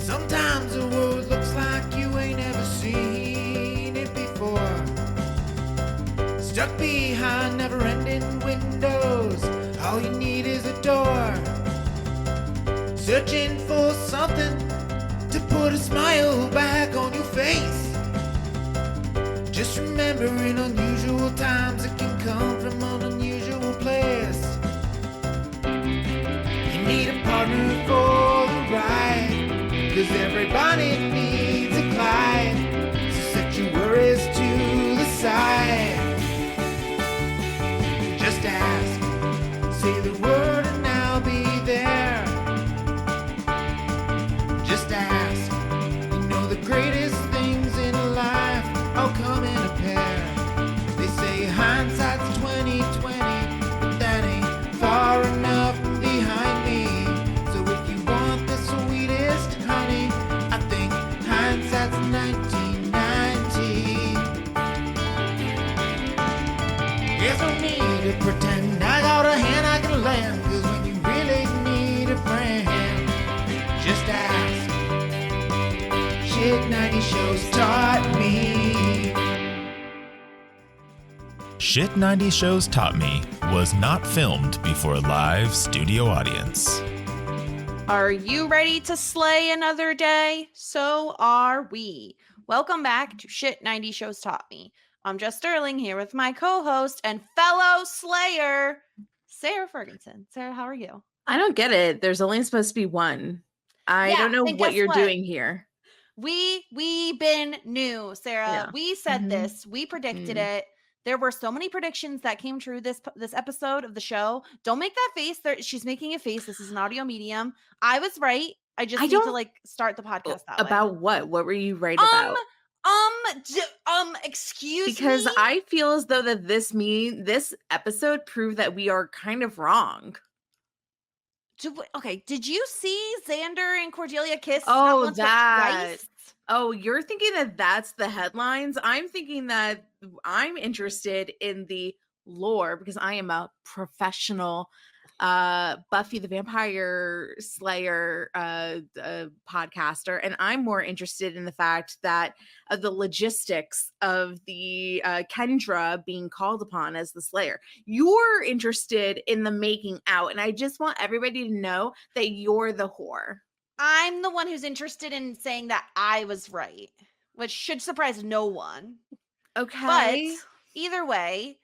Sometimes the world looks like you ain't ever seen it before. Stuck behind never-ending windows, all you need is a door. Searching for something to put a smile back on your face. Just remember, in unusual times, it can come from an unusual place. You need a partner for the ride, 'cause everybody needs a Clyde. So set your worries to the side. Just ask, say the word and I'll be there. Just ask, you know the greatest things in life all come in a pair. They say hindsight's 20/20, but that ain't far enough behind me. So if you want the sweetest honey, I think hindsight's 1990. There's no need to pretend I got a hand I can lend, 'cause when you really need a friend, just ask. Shit 90 shows taught me. Shit 90 Shows Taught Me was not filmed before a live studio audience. Are you ready to slay another day? So are we. Welcome back to Shit 90 Shows Taught Me. I'm Jess Sterling here with my co-host and fellow slayer, Sara Fergenson. Sara, how are you? I don't get it. There's only supposed to be one. I don't know what you're doing here. We been new, Sara. Yeah. We said this. We predicted it. There were so many predictions that came true this episode of the show. Don't make that face. She's making a face. This is an audio medium. I was right. I just need to start the podcast that about way. What? What were you right about? Excuse me. Because I feel as though that this episode proved that we are kind of wrong. Did you see Xander and Cordelia kiss? Oh, that. Oh, you're thinking that that's the headlines? I'm thinking that I'm interested in the lore because I am a professional Buffy the Vampire Slayer podcaster, and I'm more interested in the fact that the logistics of the Kendra being called upon as the Slayer. You're interested in the making out, and I just want everybody to know that you're the whore. I'm the one who's interested in saying that I was right, which should surprise no one. Okay. But either way,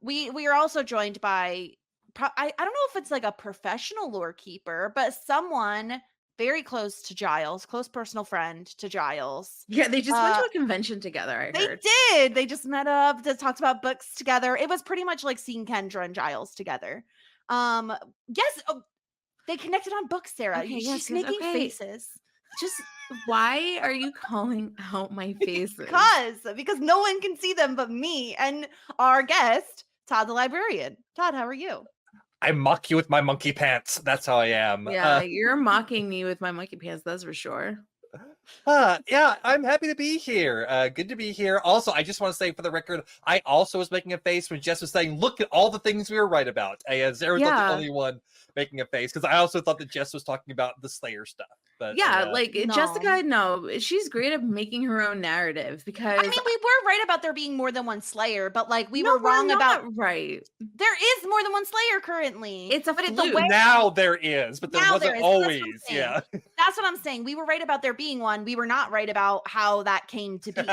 we are also joined by I don't know if it's like a professional lore keeper, but someone very close to Giles, close personal friend to Giles. Yeah, they just went to a convention together, I heard. They did. They just met up, they talked about books together. It was pretty much like seeing Kendra and Giles together. Yes, they connected on books, Sara. Okay, She's making faces. Just why are you calling out my faces? Because no one can see them but me and our guest, Todd the Librarian. Todd, how are you? I mock you with my monkey pants. That's how I am. Yeah, you're mocking me with my monkey pants, that's for sure. Yeah, I'm happy to be here. Good to be here. Also, I just want to say for the record, I also was making a face when Jess was saying, look at all the things we were right about. And Sarah's not the only one making a face, because I also thought that Jess was talking about the Slayer stuff. But Jessica, no, she's great at making her own narrative, because I mean, we were right about there being more than one Slayer, but like we were wrong about right. There is more than one Slayer currently. It's a fluke. Now there is, but there wasn't always. Yeah, that's what I'm saying. We were right about there being one. We were not right about how that came to be.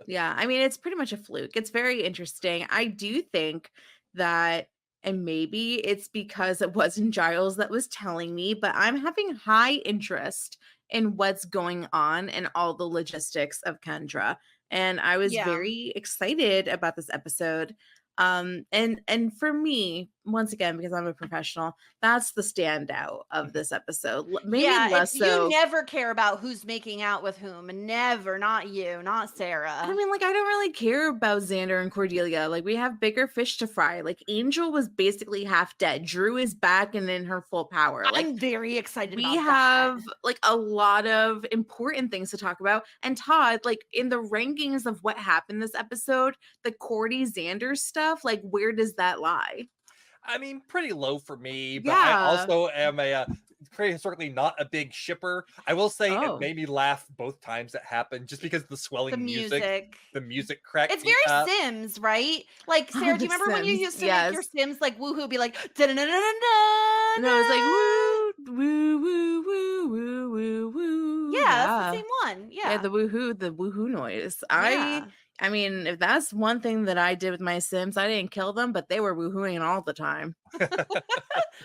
Yeah, I mean, it's pretty much a fluke. It's very interesting. I do think that. And maybe it's because it wasn't Giles that was telling me, but I'm having high interest in what's going on and all the logistics of Kendra. And I was very excited about this episode. And for me, once again, because I'm a professional, that's the standout of this episode. Maybe less so. You never care about who's making out with whom. Never, not you, not Sara. I mean, like, I don't really care about Xander and Cordelia. Like, we have bigger fish to fry. Like, Angel was basically half dead. Drew is back and in her full power. Like, I'm very excited about that. We have, like, a lot of important things to talk about. And Todd, like, in the rankings of what happened this episode, the Cordy Xander stuff, like, where does that lie? I mean, pretty low for me, but I also am historically not a big shipper. I will say Oh. it made me laugh both times it happened, just because of the swelling The music. the music cracked It's me very up. Sims, right? Like, Oh, Sarah, do The you remember when you Sims, used to make your yes. Sims like woohoo be like No, it's like woo, woo, woo, woo, woo, woo, woo. Yeah, that's the same one. Yeah, Yeah. the woohoo noise. Yeah. I mean, if that's one thing that I did with my Sims, I didn't kill them, but they were woohooing all the time.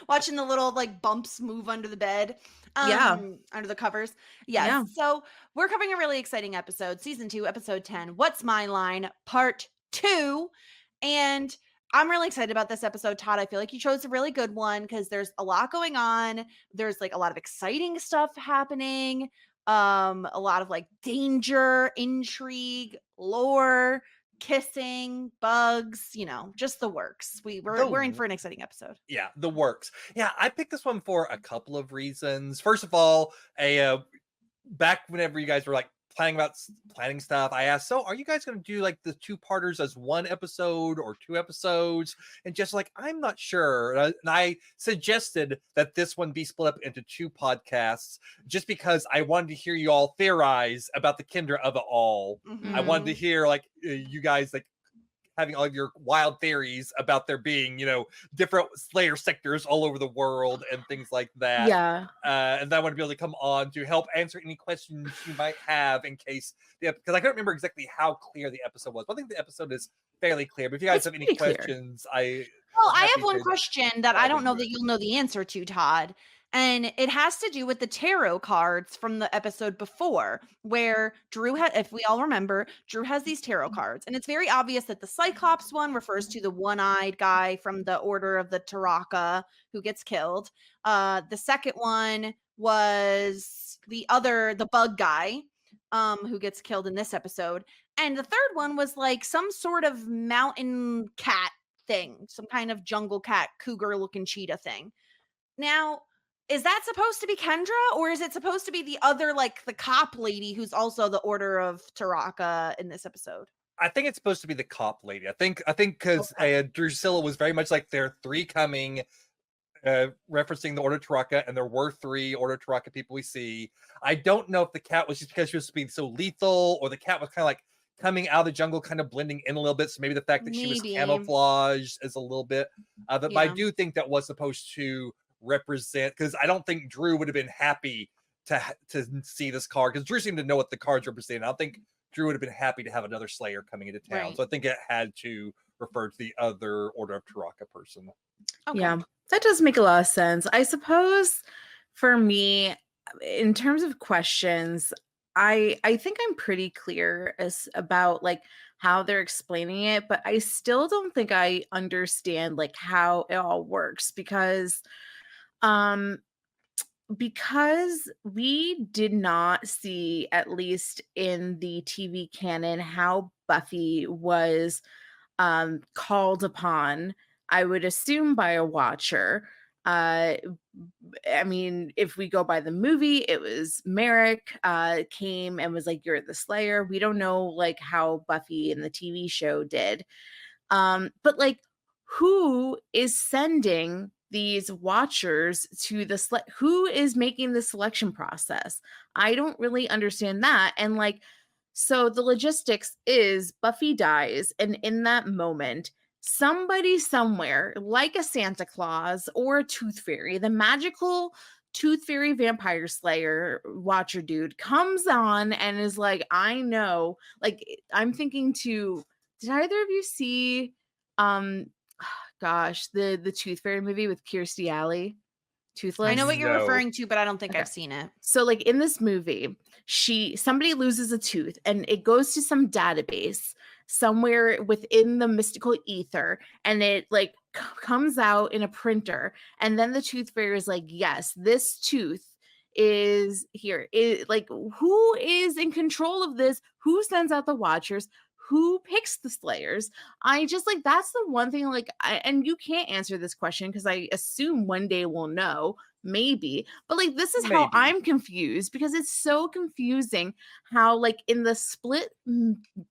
Watching the little like bumps move under the bed. Yeah. Under the covers. Yes. Yeah. So we're covering a really exciting episode, season 2, episode 10. What's My Line, part 2. And I'm really excited about this episode, Todd. I feel like you chose a really good one because there's a lot going on. There's like a lot of exciting stuff happening. A lot of like danger, intrigue, lore, kissing, bugs, just the works. We're in for an exciting episode. Yeah, the works. Yeah, I picked this one for a couple of reasons. First of all, back whenever you guys were like planning stuff, I asked, so are you guys going to do like the 2-parters as one episode or 2 episodes? And just like, I'm not sure. And I suggested that this one be split up into 2 podcasts just because I wanted to hear you all theorize about the Kinder of it all. Mm-hmm. I wanted to hear like you guys like having all of your wild theories about there being, different Slayer sectors all over the world and things like that. Yeah. And I want to be able to come on to help answer any questions you might have in case, because I can't remember exactly how clear the episode was. But I think the episode is fairly clear. But if you guys have any questions, I have one question that I don't know that you'll know the answer to, Todd. And it has to do with the tarot cards from the episode before, where Drew had, if we all remember, Drew has these tarot cards. And it's very obvious that the Cyclops one refers to the one-eyed guy from the Order of the Taraka who gets killed. The second one was the bug guy who gets killed in this episode. And the third one was like some sort of mountain cat thing, some kind of jungle cat, cougar-looking cheetah thing. Now, is that supposed to be Kendra, or is it supposed to be the other, like the cop lady who's also the Order of Taraka in this episode? I think it's supposed to be the cop lady. I think because Drusilla was very much like there are 3 coming, referencing the Order of Taraka, and there were 3 Order of Taraka people we see. I don't know if the cat was just because she was being so lethal, or the cat was kind of like coming out of the jungle, kind of blending in a little bit. So maybe the fact that she was camouflaged is a little bit. But I do think that was supposed to represent, because I don't think Drew would have been happy to see this card, because Drew seemed to know what the cards represent. I don't think Drew would have been happy to have another Slayer coming into town. Right. So I think it had to refer to the other Order of Taraka person. Okay. Yeah, that does make a lot of sense. I suppose for me, in terms of questions, I think I'm pretty clear about like how they're explaining it, but I still don't think I understand like how it all works, because we did not see, at least in the TV canon, how Buffy was called upon, I would assume, by a Watcher. I mean, if we go by the movie, it was Merrick came and was like, "You're the Slayer." We don't know like how Buffy in the TV show did. But like, who is sending these Watchers to the who is making the selection process? I don't really understand that. And like, so the logistics is Buffy dies, and in that moment, somebody somewhere, like a Santa Claus or a Tooth Fairy, the magical Tooth Fairy Vampire Slayer Watcher dude, comes on and is like, I know, like, I'm thinking did either of you see the Tooth Fairy movie with Kirstie Alley, Toothless? I know what you're No. referring to, but I don't think I've seen it. So like in this movie, somebody loses a tooth and it goes to some database somewhere within the mystical ether, and it like comes out in a printer, and then the Tooth Fairy is like, yes, this tooth is here. Like, who is in control of this? Who sends out the Watchers? Who picks the Slayers? I just like, that's the one thing, like, and you can't answer this question because I assume one day we'll know, maybe, but like, this is how I'm confused, because it's so confusing how like in the split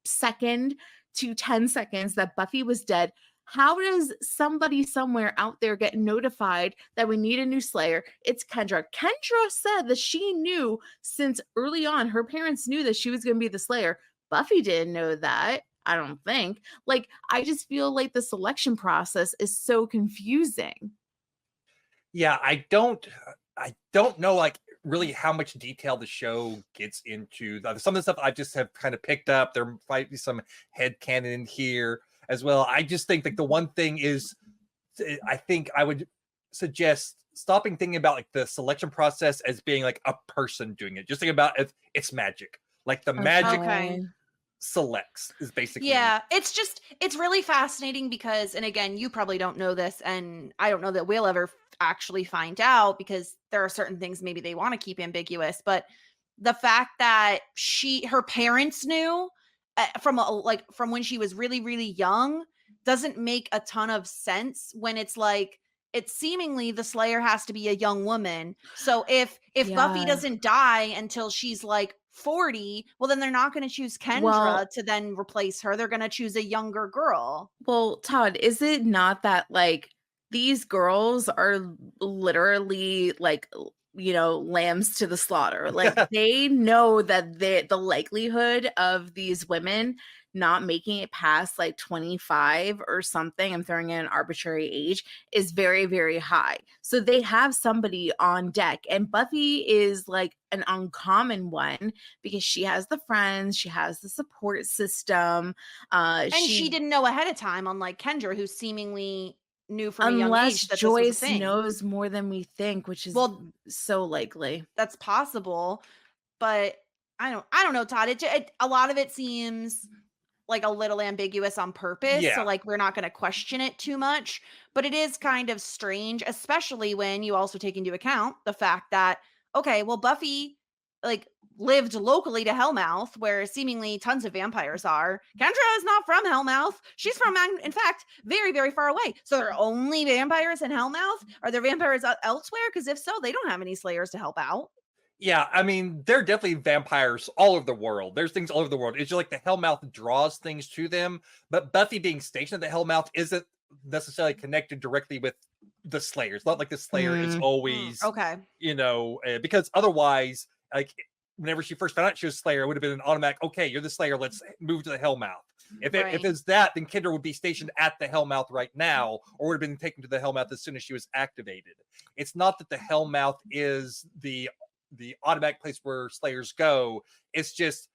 second to 10 seconds that Buffy was dead, How does somebody somewhere out there get notified that we need a new Slayer? It's Kendra. Kendra said that she knew since early on, her parents knew that she was going to be the Slayer. Buffy didn't know that, I don't think. Like, I just feel like the selection process is so confusing. Yeah, I don't know like really how much detail the show gets into. Some of the stuff I just have kind of picked up. There might be some headcanon in here as well. I just think like the one thing is, I think I would suggest stopping thinking about like the selection process as being like a person doing it. Just think about it's magic. Like the magic Okay. selects is basically. Yeah, it's really fascinating because, and again, you probably don't know this, and I don't know that we'll ever actually find out because there are certain things maybe they want to keep ambiguous, but the fact that her parents knew from when she was really, really young doesn't make a ton of sense when it's like, it's seemingly the Slayer has to be a young woman. So if Buffy doesn't die until she's like 40, well, then they're not going to choose Kendra to then replace her. They're going to choose a younger girl. Well, Todd, is it not that like these girls are literally like, you know, lambs to the slaughter? Like they know that the likelihood of these women not making it past like 25 or something, I'm throwing in an arbitrary age, is very, very high. So they have somebody on deck, and Buffy is like an uncommon one because she has the friends, she has the support system. And she didn't know ahead of time, unlike Kendra, who seemingly knew from a young age that Joyce this was a thing. knows more than we think, which is so likely. That's possible, but I don't know, Todd. A lot of it seems like a little ambiguous on purpose. Yeah. So like we're not going to question it too much, but it is kind of strange, especially when you also take into account the fact that, okay, well, Buffy like lived locally to Hellmouth, where seemingly tons of vampires are. Kendra is not from Hellmouth. She's from, in fact, very, very far away. So there are only vampires in Hellmouth? Are there vampires elsewhere? Because if so, they don't have any Slayers to help out. Yeah, I mean, there are definitely vampires all over the world. There's things all over the world. It's just like the Hellmouth draws things to them, but Buffy being stationed at the Hellmouth isn't necessarily connected directly with the Slayers. Not like the Slayer is always, okay, you know, because otherwise, like, whenever she first found out she was Slayer, it would have been an automatic, okay, you're the Slayer, let's move to the Hellmouth. If it's that, then Kendra would be stationed at the Hellmouth right now, or would have been taken to the Hellmouth as soon as she was activated. It's not that the Hellmouth is the automatic place where Slayers go. It's just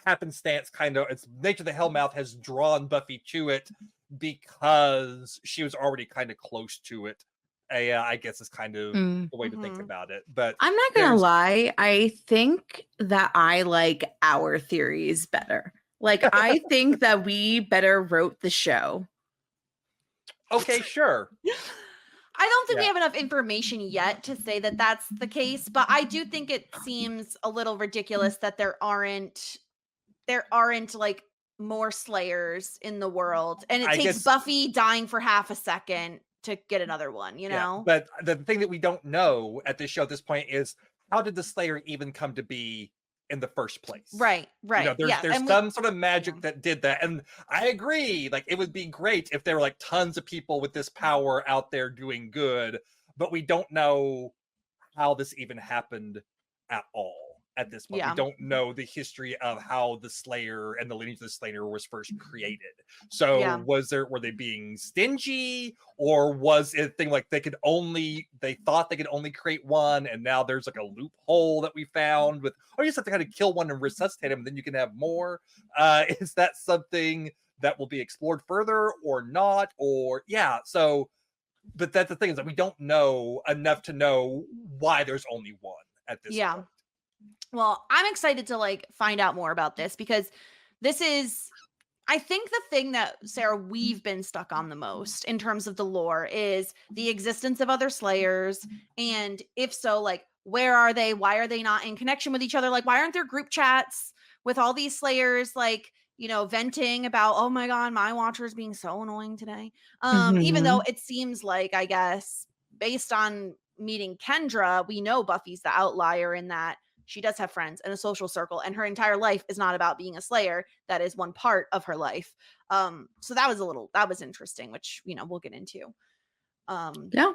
happenstance, kind of. It's nature of the Hellmouth has drawn Buffy to it because she was already kind of close to it. I guess is kind of the way to think about it. But I'm not gonna lie, I think that I like our theories better. Like I think that we better wrote the show. Okay, sure. I don't think we have enough information yet to say that that's the case, but I do think it seems a little ridiculous that there aren't like more Slayers in the world, and it takes Buffy dying for half a second to get another one, you know? But the thing that we don't know at this show at this point is, how did the Slayer even come to be in the first place? Right. You know, there's some sort of magic that did that. And I agree, like it would be great if there were like tons of people with this power out there doing good, but we don't know how this even happened at all at this point. We don't know the history of how the Slayer and the lineage of the Slayer was first created. So were they being stingy, or was it a thing like they thought they could only create one, and now there's like a loophole that we found with, you just have to kind of kill one and resuscitate him and then you can have more? Is that something that will be explored further or not? Or but that's the thing, is that we don't know enough to know why there's only one at this point. Well, I'm excited to like find out more about this, because this is, I think, the thing that, Sarah, we've been stuck on the most in terms of the lore is the existence of other Slayers. And if so, like, where are they? Why are they not in connection with each other? Like, why aren't there group chats with all these Slayers, like, you know, venting about, oh my God, my watcher is being so annoying today. Even though it seems like, I guess, based on meeting Kendra, we know Buffy's the outlier in that she does have friends and a social circle, and her entire life is not about being a Slayer. That is one part of her life. So that was interesting, which, you know, we'll get into. Yeah.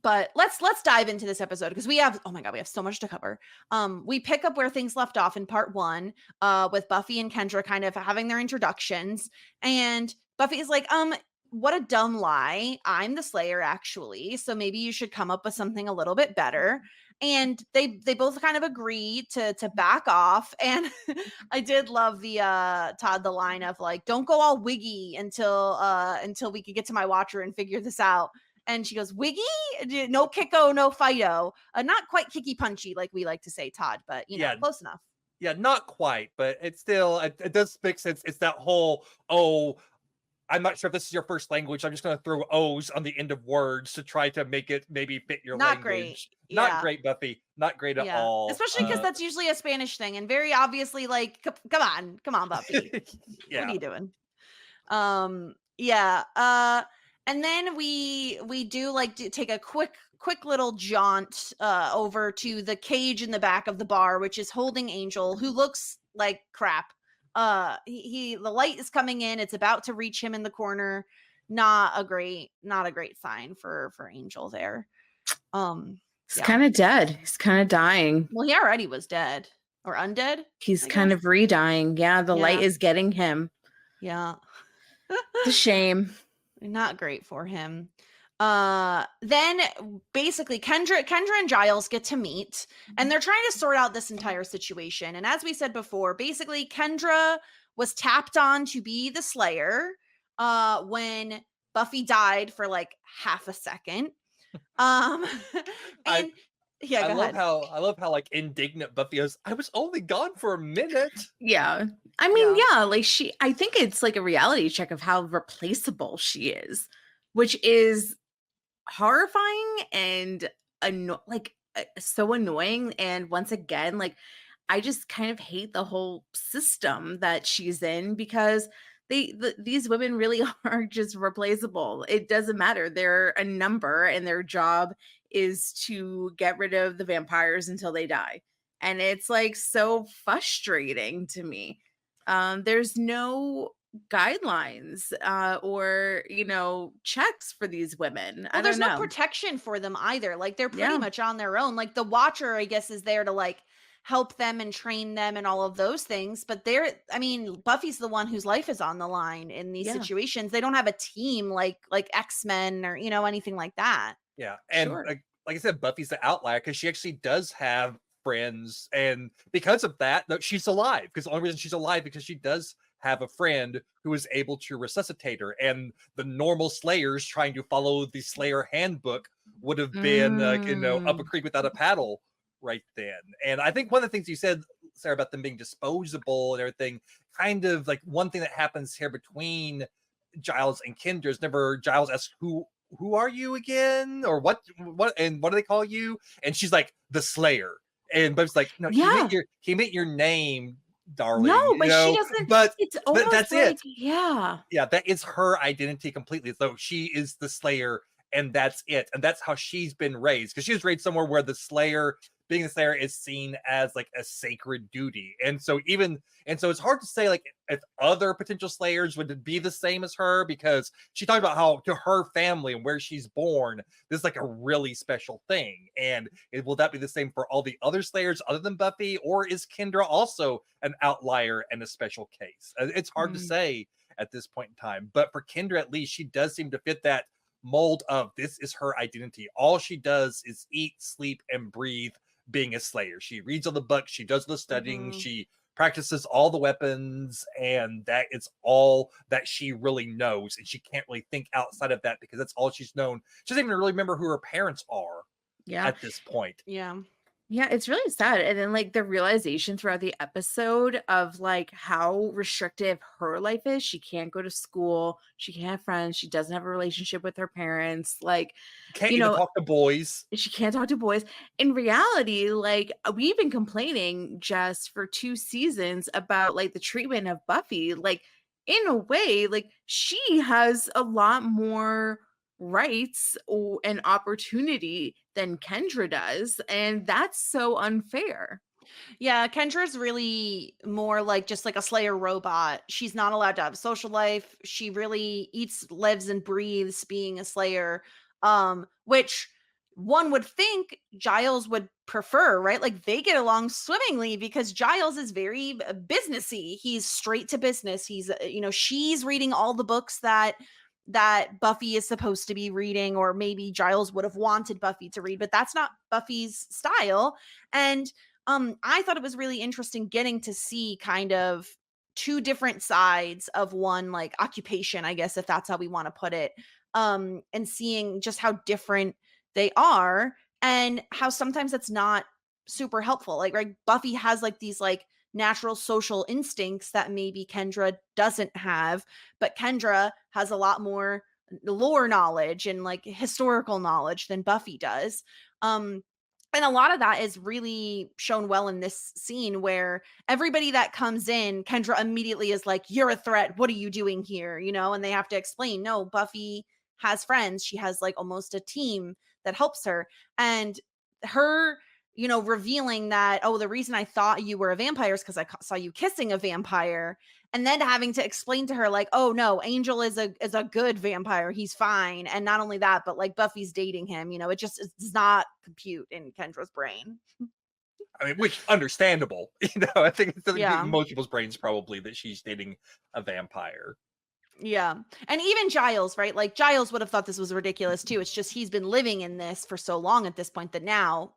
But let's dive into this episode, because we have, oh my God, we have so much to cover. We pick up where things left off in part 1, with Buffy and Kendra kind of having their introductions, and Buffy is like, what a dumb lie. I'm the Slayer, actually. So maybe you should come up with something a little bit better. And they both kind of agree to back off. And I did love the Todd the line of like, don't go all wiggy until we could get to my watcher and figure this out. And she goes, wiggy? No kicko, no fighto. Not quite kicky punchy like we like to say, Todd, but you know, close enough. Yeah, not quite, but it's still, it does make sense. It's that whole, I'm not sure if this is your first language. I'm just going to throw O's on the end of words to try to make it maybe fit your Not language. Great. Not Yeah. great, Buffy. Not great at all. Especially because that's usually a Spanish thing, and very obviously, like, come on, Buffy. Yeah. What are you doing? And then we do like take a quick little jaunt over to the cage in the back of the bar, which is holding Angel, who looks like crap. The light is coming in, it's about to reach him in the corner. Not a great sign for Angel there. He's kind of dead. He's kind of dying. Well, he already was dead or undead. He's kind of re-dying. Yeah, the light is getting him. Yeah. It's a shame. Not great for him. Then basically Kendra and Giles get to meet, and they're trying to sort out this entire situation. And as we said before, basically Kendra was tapped on to be the Slayer when Buffy died for like half a second. And I love how like indignant Buffy is. I was only gone for a minute. Yeah. I mean, like I think it's like a reality check of how replaceable she is, which is horrifying and so annoying. And once again, like, I just kind of hate the whole system that she's in, because these women really are just replaceable. It doesn't matter. They're a number, and their job is to get rid of the vampires until they die. And it's like so frustrating to me. There's no guidelines or, you know, checks for these women. Well, there's no protection for them either. Like, they're pretty much on their own. Like, the Watcher, I guess, is there to like help them and train them and all of those things, but Buffy's the one whose life is on the line in these situations. They don't have a team like X-Men or, you know, anything like that. Yeah. And like I said, Buffy's the outlier because she actually does have friends, and because of that, she's alive. Because the only reason she's alive because she does have a friend who is able to resuscitate her. And the normal Slayers trying to follow the Slayer handbook would have been up a creek without a paddle right then. And I think one of the things you said, Sarah, about them being disposable and everything, kind of like one thing that happens here between Giles and Kendra is never Giles asks, who are you again? Or what do they call you? And she's like, the Slayer. And Bub's like, no, he meant your name, darling. No, but she doesn't. But that's like, it. Yeah, that is her identity completely. So she is the Slayer, and that's it. And that's how she's been raised, because she was raised somewhere where the Slayer, being the Slayer, is seen as like a sacred duty. And so it's hard to say like if other potential Slayers would be the same as her, because she talked about how to her family and where she's born, this is like a really special thing. And will that be the same for all the other Slayers other than Buffy, or is Kendra also an outlier and a special case? It's hard to say at this point in time. But for Kendra, at least, she does seem to fit that mold of this is her identity. All she does is eat, sleep, and breathe being a Slayer. She reads all the books, she does the studying, she practices all the weapons, and that is all that she really knows. And she can't really think outside of that, because that's all she's known. She doesn't even really remember who her parents are at this point. Yeah, it's really sad. And then like the realization throughout the episode of like how restrictive her life is. She can't go to school, she can't have friends, she doesn't have a relationship with her parents, like can't even talk to boys. She can't talk to boys. In reality, like we've been complaining just for 2 seasons about like the treatment of Buffy. Like in a way, like she has a lot more rights and opportunity than Kendra does, and that's so unfair. Yeah, Kendra's really more like just like a Slayer robot. She's not allowed to have a social life. She really eats, lives, and breathes being a Slayer. Which one would think Giles would prefer, right? Like they get along swimmingly because Giles is very businessy. He's straight to business. He's she's reading all the books that Buffy is supposed to be reading, or maybe Giles would have wanted Buffy to read, but that's not Buffy's style. And I thought it was really interesting getting to see kind of two different sides of one like occupation, I guess, if that's how we want to put it. And seeing just how different they are and how sometimes it's not super helpful. Like, right, Buffy has like these like natural social instincts that maybe Kendra doesn't have, but Kendra has a lot more lore knowledge and like historical knowledge than Buffy does. And a lot of that is really shown well in this scene where everybody that comes in, Kendra immediately is like, "You're a threat. What are you doing here?" And they have to explain, no, Buffy has friends. She has like almost a team that helps her. And her, revealing that, oh, the reason I thought you were a vampire is because I saw you kissing a vampire. And then having to explain to her, like, oh no, Angel is a good vampire. He's fine. And not only that, but like Buffy's dating him. It just does not compute in Kendra's brain. I mean, which understandable. I think it's Yeah. in most people's brains probably that she's dating a vampire. Yeah. And even Giles, right? Like Giles would have thought this was ridiculous too. It's just he's been living in this for so long at this point that now,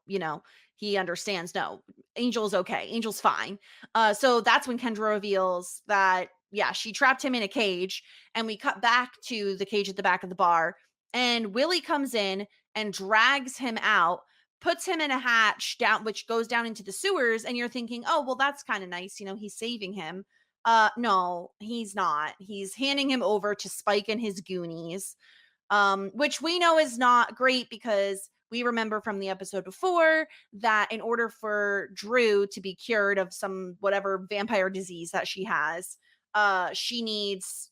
he understands, no, Angel's okay. Angel's fine. So that's when Kendra reveals that, yeah, she trapped him in a cage, and we cut back to the cage at the back of the bar, and Willie comes in and drags him out, puts him in a hatch down, which goes down into the sewers. And you're thinking, oh, well, that's kind of nice. He's saving him. No, he's not. He's handing him over to Spike and his Goonies, which we know is not great because we remember from the episode before that in order for Drew to be cured of some whatever vampire disease that she has, she needs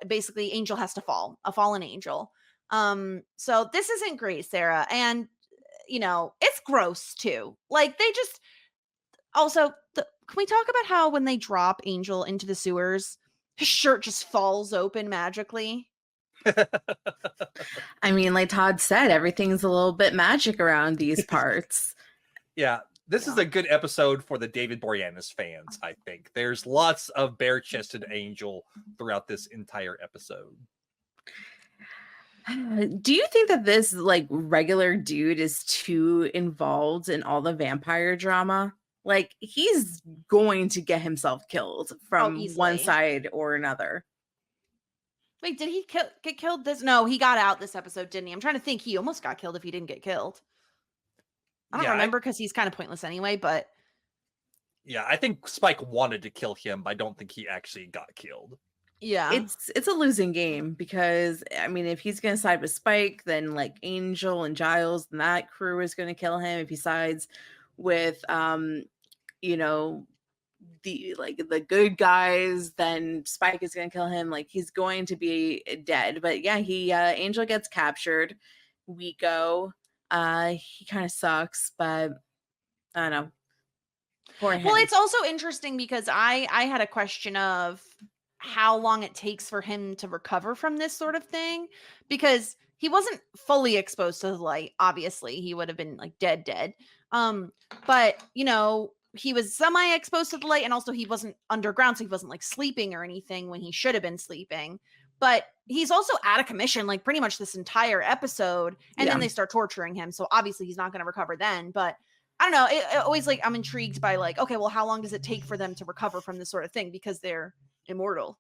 basically Angel has to fall, a fallen angel. So this isn't great, Sarah. And, it's gross too. Like they just also, can we talk about how when they drop Angel into the sewers, his shirt just falls open magically? I mean, like Todd said, everything's a little bit magic around these parts. Yeah, this is a good episode for the David Boreanaz fans, I think. There's lots of bare-chested Angel throughout this entire episode. Do you think that this like regular dude is too involved in all the vampire drama? Like he's going to get himself killed from one side or another. Wait, did he get killed this? No, he got out this episode, didn't he? I'm trying to think. He almost got killed if he didn't get killed. I don't remember because he's kind of pointless anyway, but. Yeah, I think Spike wanted to kill him, but I don't think he actually got killed. Yeah. It's a losing game because, I mean, if he's going to side with Spike, then like Angel and Giles and that crew is going to kill him. If he sides with, the good guys, then Spike is going to kill him. Like he's going to be dead. But yeah, Angel gets captured. We go. He kind of sucks, but I don't know. Poor him. Well, it's also interesting because I had a question of how long it takes for him to recover from this sort of thing, because he wasn't fully exposed to the light. Obviously, he would have been like dead. But he was semi-exposed to the light, and also he wasn't underground, so he wasn't like sleeping or anything when he should have been sleeping. But he's also out of commission like pretty much this entire episode, and then they start torturing him, so obviously he's not going to recover then. But I don't know, it always like I'm intrigued by like, okay, well, how long does it take for them to recover from this sort of thing, because they're immortal,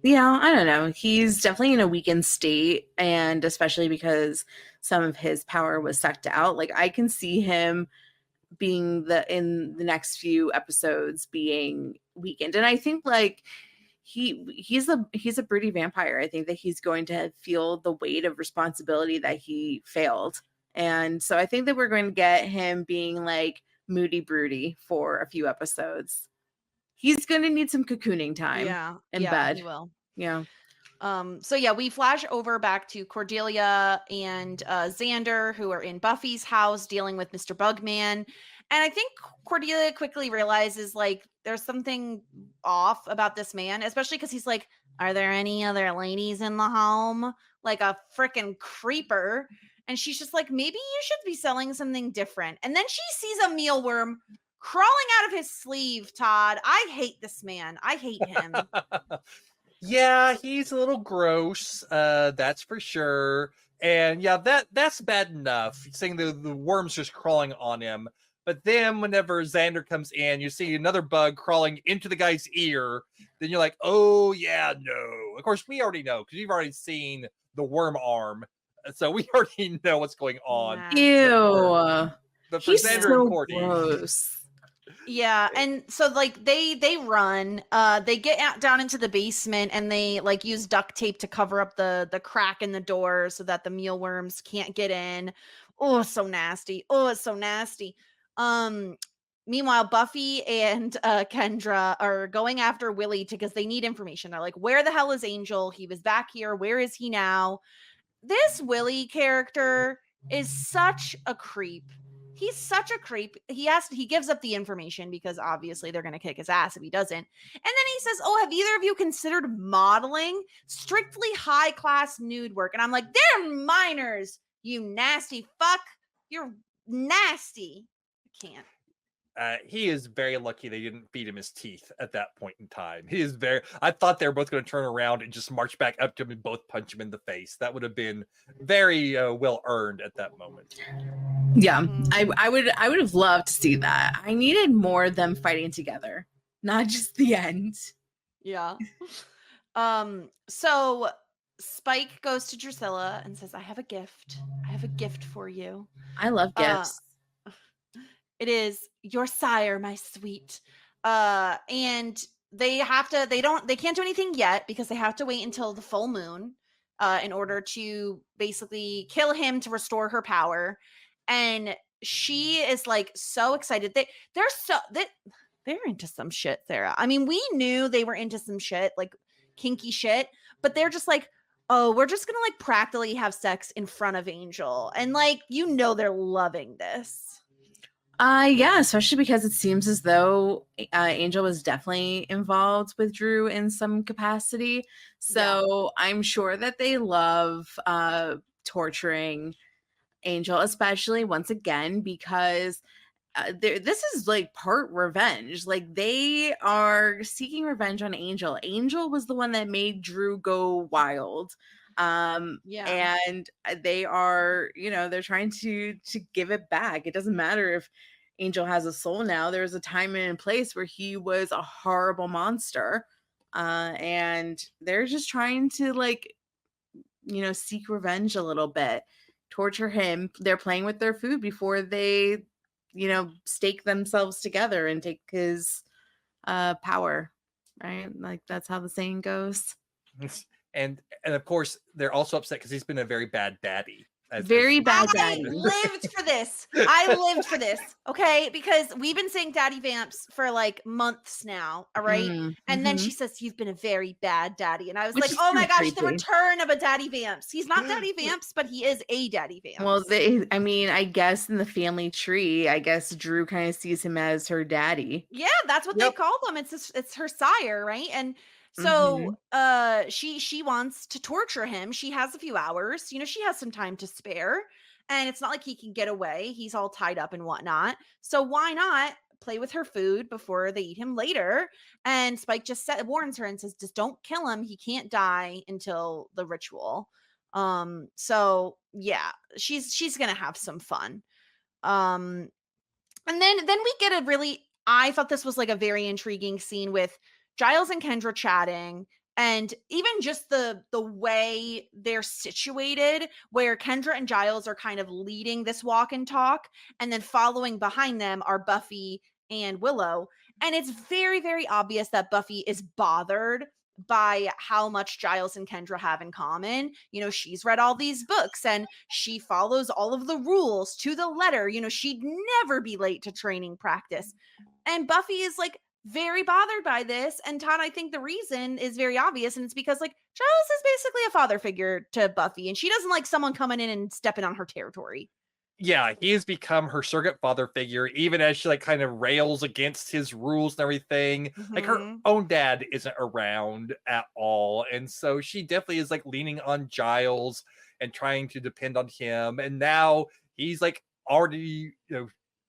Yeah, I don't know. He's definitely in a weakened state, and especially because some of his power was sucked out. Like I can see him being in the next few episodes being weakened, and I think like he's a broody vampire. I think that he's going to feel the weight of responsibility that he failed, and so I think that we're going to get him being like moody broody for a few episodes. He's going to need some cocooning time in bed. He will. Yeah. So yeah, we flash over back to Cordelia and Xander, who are in Buffy's house dealing with Mr. Bugman. And I think Cordelia quickly realizes like there's something off about this man, especially because he's like, are there any other ladies in the home? Like a freaking creeper. And she's just like, maybe you should be selling something different. And then she sees a mealworm crawling out of his sleeve, Todd. I hate this man. I hate him. Yeah, he's a little gross. That's for sure. And yeah, that's bad enough. Seeing the worms just crawling on him. But then whenever Xander comes in, you see another bug crawling into the guy's ear. Then you're like, oh yeah, no. Of course, we already know because you've already seen the worm arm. So we already know what's going on. Ew. But for He's Xander so and Cordy, gross. Yeah, and so like they run, they get out down into the basement and they like use duct tape to cover up the crack in the door so that the mealworms can't get in. Oh, so nasty. Oh, it's so nasty. Meanwhile, Buffy and Kendra are going after Willie because they need information. They're like, where the hell is Angel? He was back here. Where is he now? This Willie character is such a creep. He's such a creep. He gives up the information because obviously they're going to kick his ass if he doesn't. And then he says, oh, have either of you considered modeling? Strictly high class nude work. And I'm like, they're minors, you nasty fuck. You're nasty. I can't. He is very lucky they didn't feed him his teeth at that point in time. I thought they were both going to turn around and just march back up to him and both punch him in the face. That would have been very well earned at that moment. Yeah, I would have loved to see that. I needed more of them fighting together, not just the end. Yeah. So Spike goes to Drusilla and says, I have a gift. I have a gift for you. I love gifts. It is your sire, my sweet. And they can't do anything yet because they have to wait until the full moon in order to basically kill him to restore her power. And she is like so excited. They're into some shit, Sarah. I mean, we knew they were into some shit, like kinky shit, but they're just like, oh, we're just gonna like practically have sex in front of Angel. And like, they're loving this. Yeah, especially because it seems as though Angel was definitely involved with Drew in some capacity. So yeah. I'm sure that they love torturing Angel, especially once again, because this is like part revenge. Like they are seeking revenge on Angel. Angel was the one that made Drew go wild. And they are, they're trying to give it back. It doesn't matter if Angel has a soul now. There's a time and place where he was a horrible monster, and they're just trying to seek revenge a little bit, torture him. They're playing with their food before they stake themselves together and take his power, right? Like that's how the saying goes. And of course, they're also upset because he's been a very bad daddy. Very bad daddy. I lived for this. I lived for this. Okay. Because we've been saying daddy vamps for like months now. All right. Mm-hmm. And then she says he's been a very bad daddy. And I was like, oh my gosh, creepy. The return of a daddy vamps. He's not daddy vamps, but he is a daddy vamps. Well, I guess in the family tree, I guess Drew kind of sees him as her daddy. Yeah, that's what they call him. It's her sire, right? And so she wants to torture him. She has a few hours. She has some time to spare. And it's not like he can get away. He's all tied up and whatnot. So why not play with her food before they eat him later? And Spike just warns her and says, just don't kill him. He can't die until the ritual. So yeah, she's gonna have some fun. And then we get I thought this was like a very intriguing scene with Giles and Kendra chatting, and even just the way they're situated, where Kendra and Giles are kind of leading this walk and talk, and then following behind them are Buffy and Willow. And it's very, very obvious that Buffy is bothered by how much Giles and Kendra have in common. She's read all these books and she follows all of the rules to the letter. She'd never be late to training practice. And Buffy is like very bothered by this. And Todd, I think the reason is very obvious, and it's because like Giles is basically a father figure to Buffy, and she doesn't like someone coming in and stepping on her territory. yeah, he has become her surrogate father figure, even as she like kind of rails against his rules and everything. Like her Mhm. own dad isn't around at all. And so she definitely is like leaning on Giles and trying to depend on him. And now he's like already,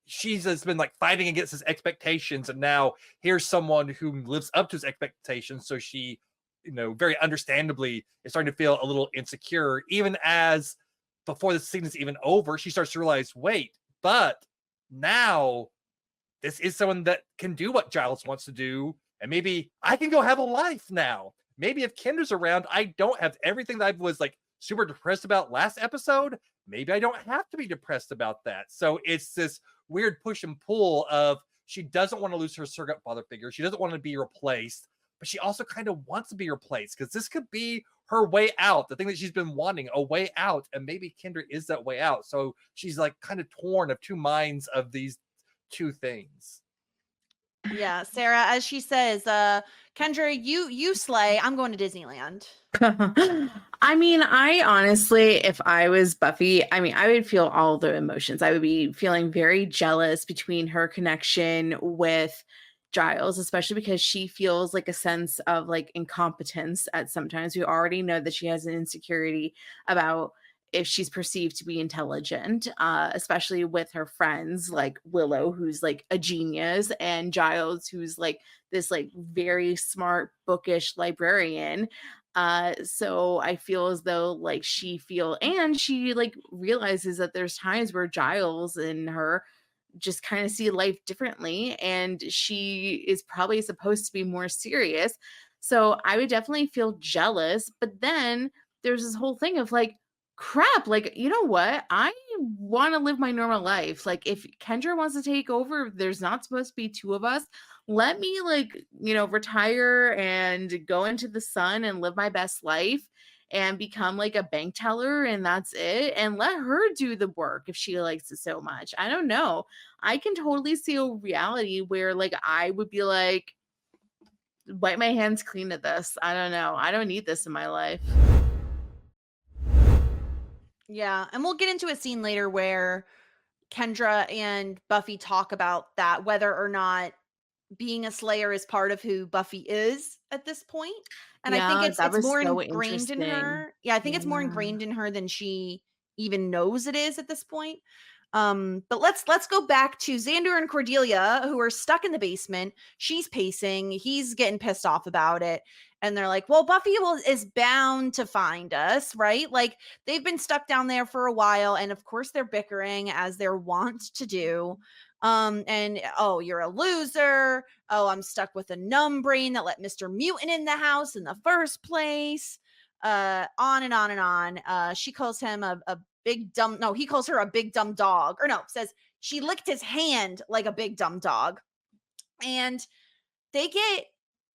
she's has been like fighting against his expectations. And now here's someone who lives up to his expectations. So she, very understandably is starting to feel a little insecure, even as before the scene is even over, she starts to realize, wait, but now this is someone that can do what Giles wants to do, and maybe I can go have a life now. Maybe if Kendra's around, I don't have everything that I was like super depressed about last episode. Maybe I don't have to be depressed about that. So it's this weird push and pull of she doesn't want to lose her surrogate father figure. She doesn't want to be replaced, but she also kind of wants to be replaced because this could be her way out, the thing that she's been wanting, a way out. And maybe Kendra is that way out. So she's like kind of torn of two minds of these two things. Yeah, Sarah, as she says, Kendra, you slay. I'm going to Disneyland. I mean, I honestly, if I was Buffy, I mean, I would feel all the emotions. I would be feeling very jealous between her connection with Giles, especially because she feels like a sense of like incompetence at sometimes. We already know that she has an insecurity about if she's perceived to be intelligent, especially with her friends like Willow, who's like a genius, and Giles, who's like this like very smart, bookish librarian. So I feel as though like she like realizes that there's times where Giles and her just kind of see life differently, and she is probably supposed to be more serious. So I would definitely feel jealous, but then there's this whole thing of like, crap, like, you know what, I want to live my normal life. Like if Kendra wants to take over, there's not supposed to be two of us. Let me like, retire and go into the sun and live my best life and become like a bank teller, and that's it, and let her do the work if she likes it so much. I don't know. I can totally see a reality where like I would be like, wipe my hands clean of this. I don't know. I don't need this in my life. Yeah, and we'll get into a scene later where Kendra and Buffy talk about that, whether or not being a Slayer is part of who Buffy is at this point. And I think Yeah, it's that was more so ingrained in interesting. her. Yeah, I think it's more Yeah. ingrained in her than she even knows it is at this point. But let's go back to Xander and Cordelia, who are stuck in the basement. She's pacing, he's getting pissed off about it. And they're like, well, Buffy is bound to find us, right? Like they've been stuck down there for a while. And of course they're bickering as they're wont to do. And oh, you're a loser. Oh, I'm stuck with a numb brain that let Mr. Mutant in the house in the first place. On and on and on. She calls him a big dumb, no, he calls her a big dumb dog. Or no, says she licked his hand like a big dumb dog. And they get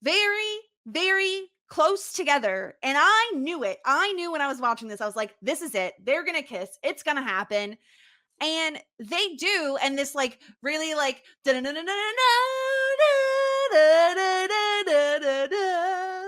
very, very close together. And I knew it. I knew when I was watching this, I was like, this is it. They're going to kiss. It's going to happen. And they do. And this like really like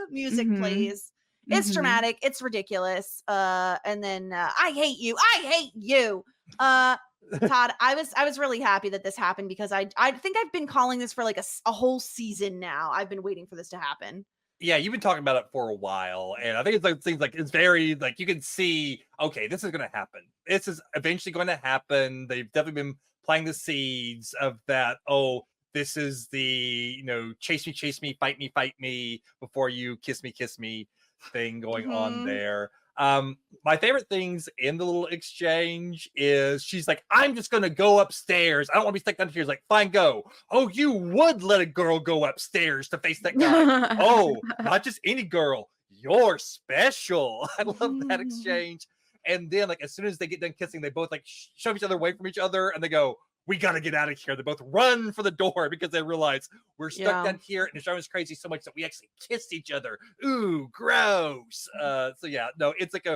music plays. It's dramatic. It's ridiculous. And then I hate you. I hate you. Todd, I was really happy that this happened because I think I've been calling this for like a whole season now. I've been waiting for this to happen. Yeah, you've been talking about it for a while, and I think it's like things like it's very like you can see, okay, this is going to happen. This is eventually going to happen. They've definitely been planting the seeds of that. Oh, this is the chase me, fight me before you kiss me thing going on there. My favorite things in the little exchange is she's like, I'm just gonna go upstairs. I don't want to be stuck down here. She's like, fine, go. Oh, you would let a girl go upstairs to face that guy. Oh, not just any girl. You're special. I love that exchange. And then like as soon as they get done kissing, they both like shove each other away from each other and they go, we got to get out of here. They both run for the door because they realize we're stuck down here and it's driving us crazy so much that we actually kissed each other. Ooh, gross. So yeah, no, it's like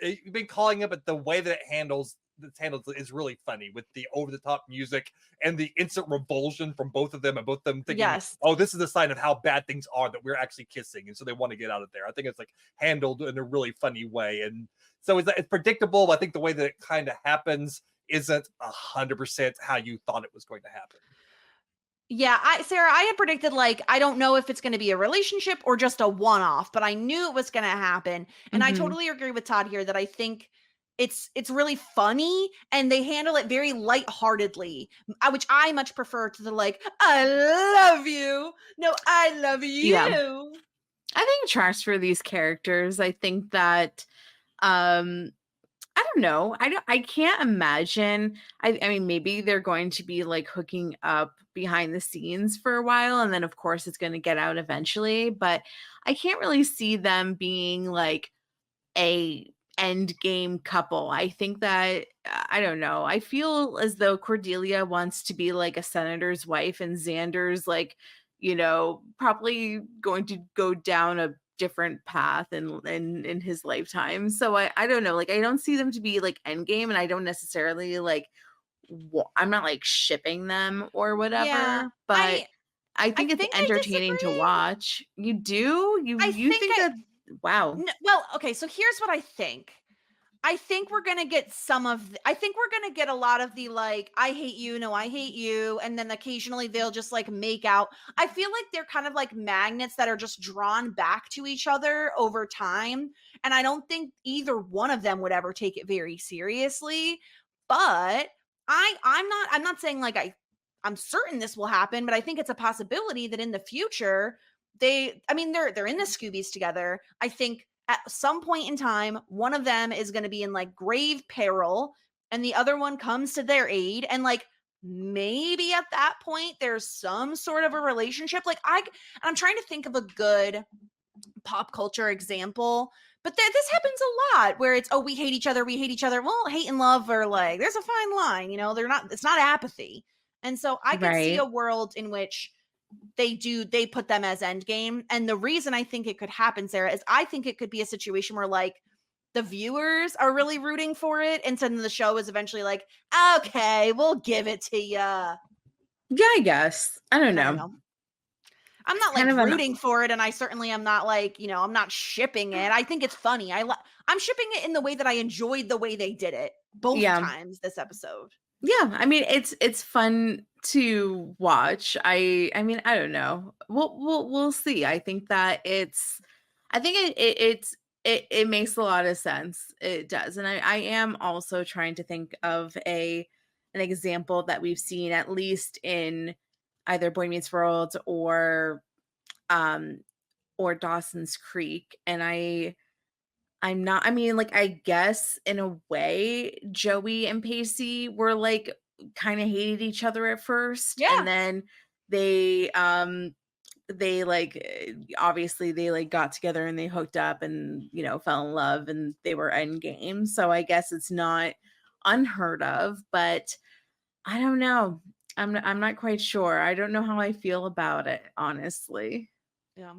you've been calling it, but the way that it's handled is really funny with the over-the-top music and the instant revulsion from both of them and both of them thinking, oh, this is a sign of how bad things are that we're actually kissing. And so they want to get out of there. I think it's like handled in a really funny way. And so it's predictable. I think the way that it kind of happens isn't 100% how you thought it was going to happen. Yeah, Sarah, I had predicted, like, I don't know if it's going to be a relationship or just a one-off, but I knew it was going to happen. And I totally agree with Todd here that I think it's really funny and they handle it very lightheartedly, which I much prefer to the, like, I love you. No, I love you. Yeah. I think it tracks for these characters. I think that I don't know. I can't imagine. I mean, maybe they're going to be like hooking up behind the scenes for a while, and then of course it's going to get out eventually. But I can't really see them being like a end game couple. I think that I don't know. I feel as though Cordelia wants to be like a senator's wife, and Xander's like, probably going to go down a different path in his lifetime. So I don't know, like I don't see them to be like endgame, and I don't necessarily like I'm not like shipping them or whatever. Yeah, but I think it's think I entertaining to disagree. watch. You do? You think that wow. Well, okay, so here's what I think. I think we're going to get I think we're going to get a lot of the, like, I hate you, no, I hate you. And then occasionally they'll just like make out. I feel like they're kind of like magnets that are just drawn back to each other over time. And I don't think either one of them would ever take it very seriously. But I'm not saying like I'm certain this will happen, but I think it's a possibility that in the future they're in the Scoobies together. I think at some point in time, one of them is going to be in like grave peril and the other one comes to their aid. And like, maybe at that point, there's some sort of a relationship. Like I'm trying to think of a good pop culture example, but this happens a lot where it's, we hate each other. Well, hate and love are like, there's a fine line, it's not apathy. And so I could see a world in which they put them as endgame. And the reason I think it could happen, Sarah, is I think it could be a situation where like the viewers are really rooting for it. And so then the show is eventually like, okay, we'll give it to you. Yeah, I guess. I don't know. I'm not like rooting for it. And I certainly am not like, I'm not shipping it. I think it's funny. I'm shipping it in the way that I enjoyed the way they did it both times this episode. Yeah, I mean it's fun to watch. I mean I don't know. We'll see. I think that it makes a lot of sense. It does. And I am also trying to think of an example that we've seen at least in either Boy Meets World or Dawson's Creek. And I'm not, I mean, like, I guess in a way, Joey and Pacey were like kind of hated each other at first. Yeah. And then they like, obviously they like got together and they hooked up and, fell in love and they were endgame. So I guess it's not unheard of, but I don't know. I'm not quite sure. I don't know how I feel about it, honestly. Yeah.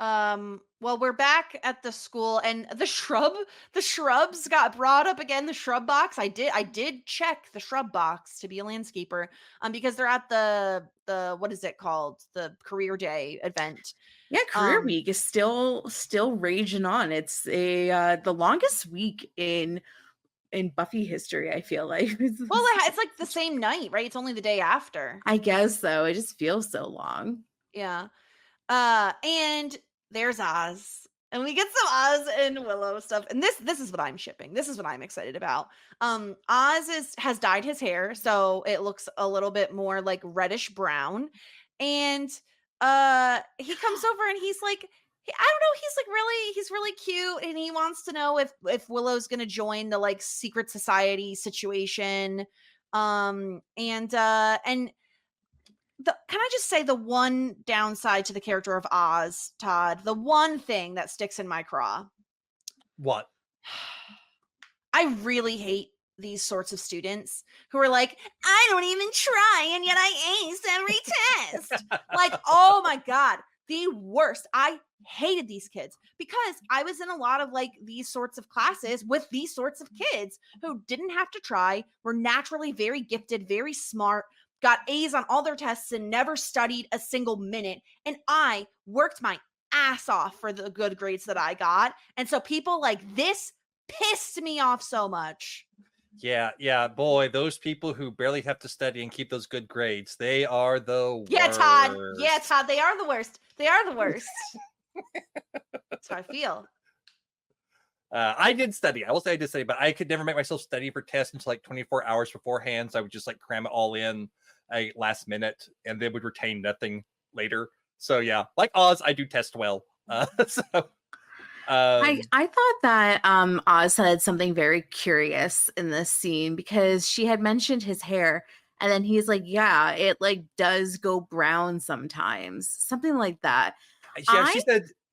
Well, we're back at the school and the shrubs got brought up again, the shrub box. I did check the shrub box to be a landscaper, because they're at the what is it called? The career day event. Yeah. Career week is still raging on. It's the longest week in Buffy history, I feel like. Well, it's like the same night, right? It's only the day after. I guess so. It just feels so long. Yeah. And there's Oz, and we get some Oz and Willow stuff, and this is what I'm shipping. This is what I'm excited about. Oz has dyed his hair, so it looks a little bit more like reddish brown, and he comes over and he's like, I don't know, he's really cute, and he wants to know if Willow's gonna join the like secret society situation, and can I just say the one downside to the character of Oz, Todd, the one thing that sticks in my craw? What? I really hate these sorts of students who are like, I don't even try, and yet I aced every test. Like, oh my God, the worst. I hated these kids because I was in a lot of like these sorts of classes with these sorts of kids who didn't have to try, were naturally very gifted, very smart, got A's on all their tests and never studied a single minute. And I worked my ass off for the good grades that I got. And so people like this pissed me off so much. Yeah, boy, those people who barely have to study and keep those good grades, they are the Yeah, Todd. Yeah, worst. Todd. They are the worst. They are the worst. That's how I feel. I did study. I will say I did study, but I could never make myself study for tests until like 24 hours beforehand. So I would just like cram it all in last minute and then would retain nothing later. So yeah, like Oz, I do test well. I thought that Oz said something very curious in this scene because she had mentioned his hair, and then he's like, yeah, it like does go brown sometimes, something like that. Yeah,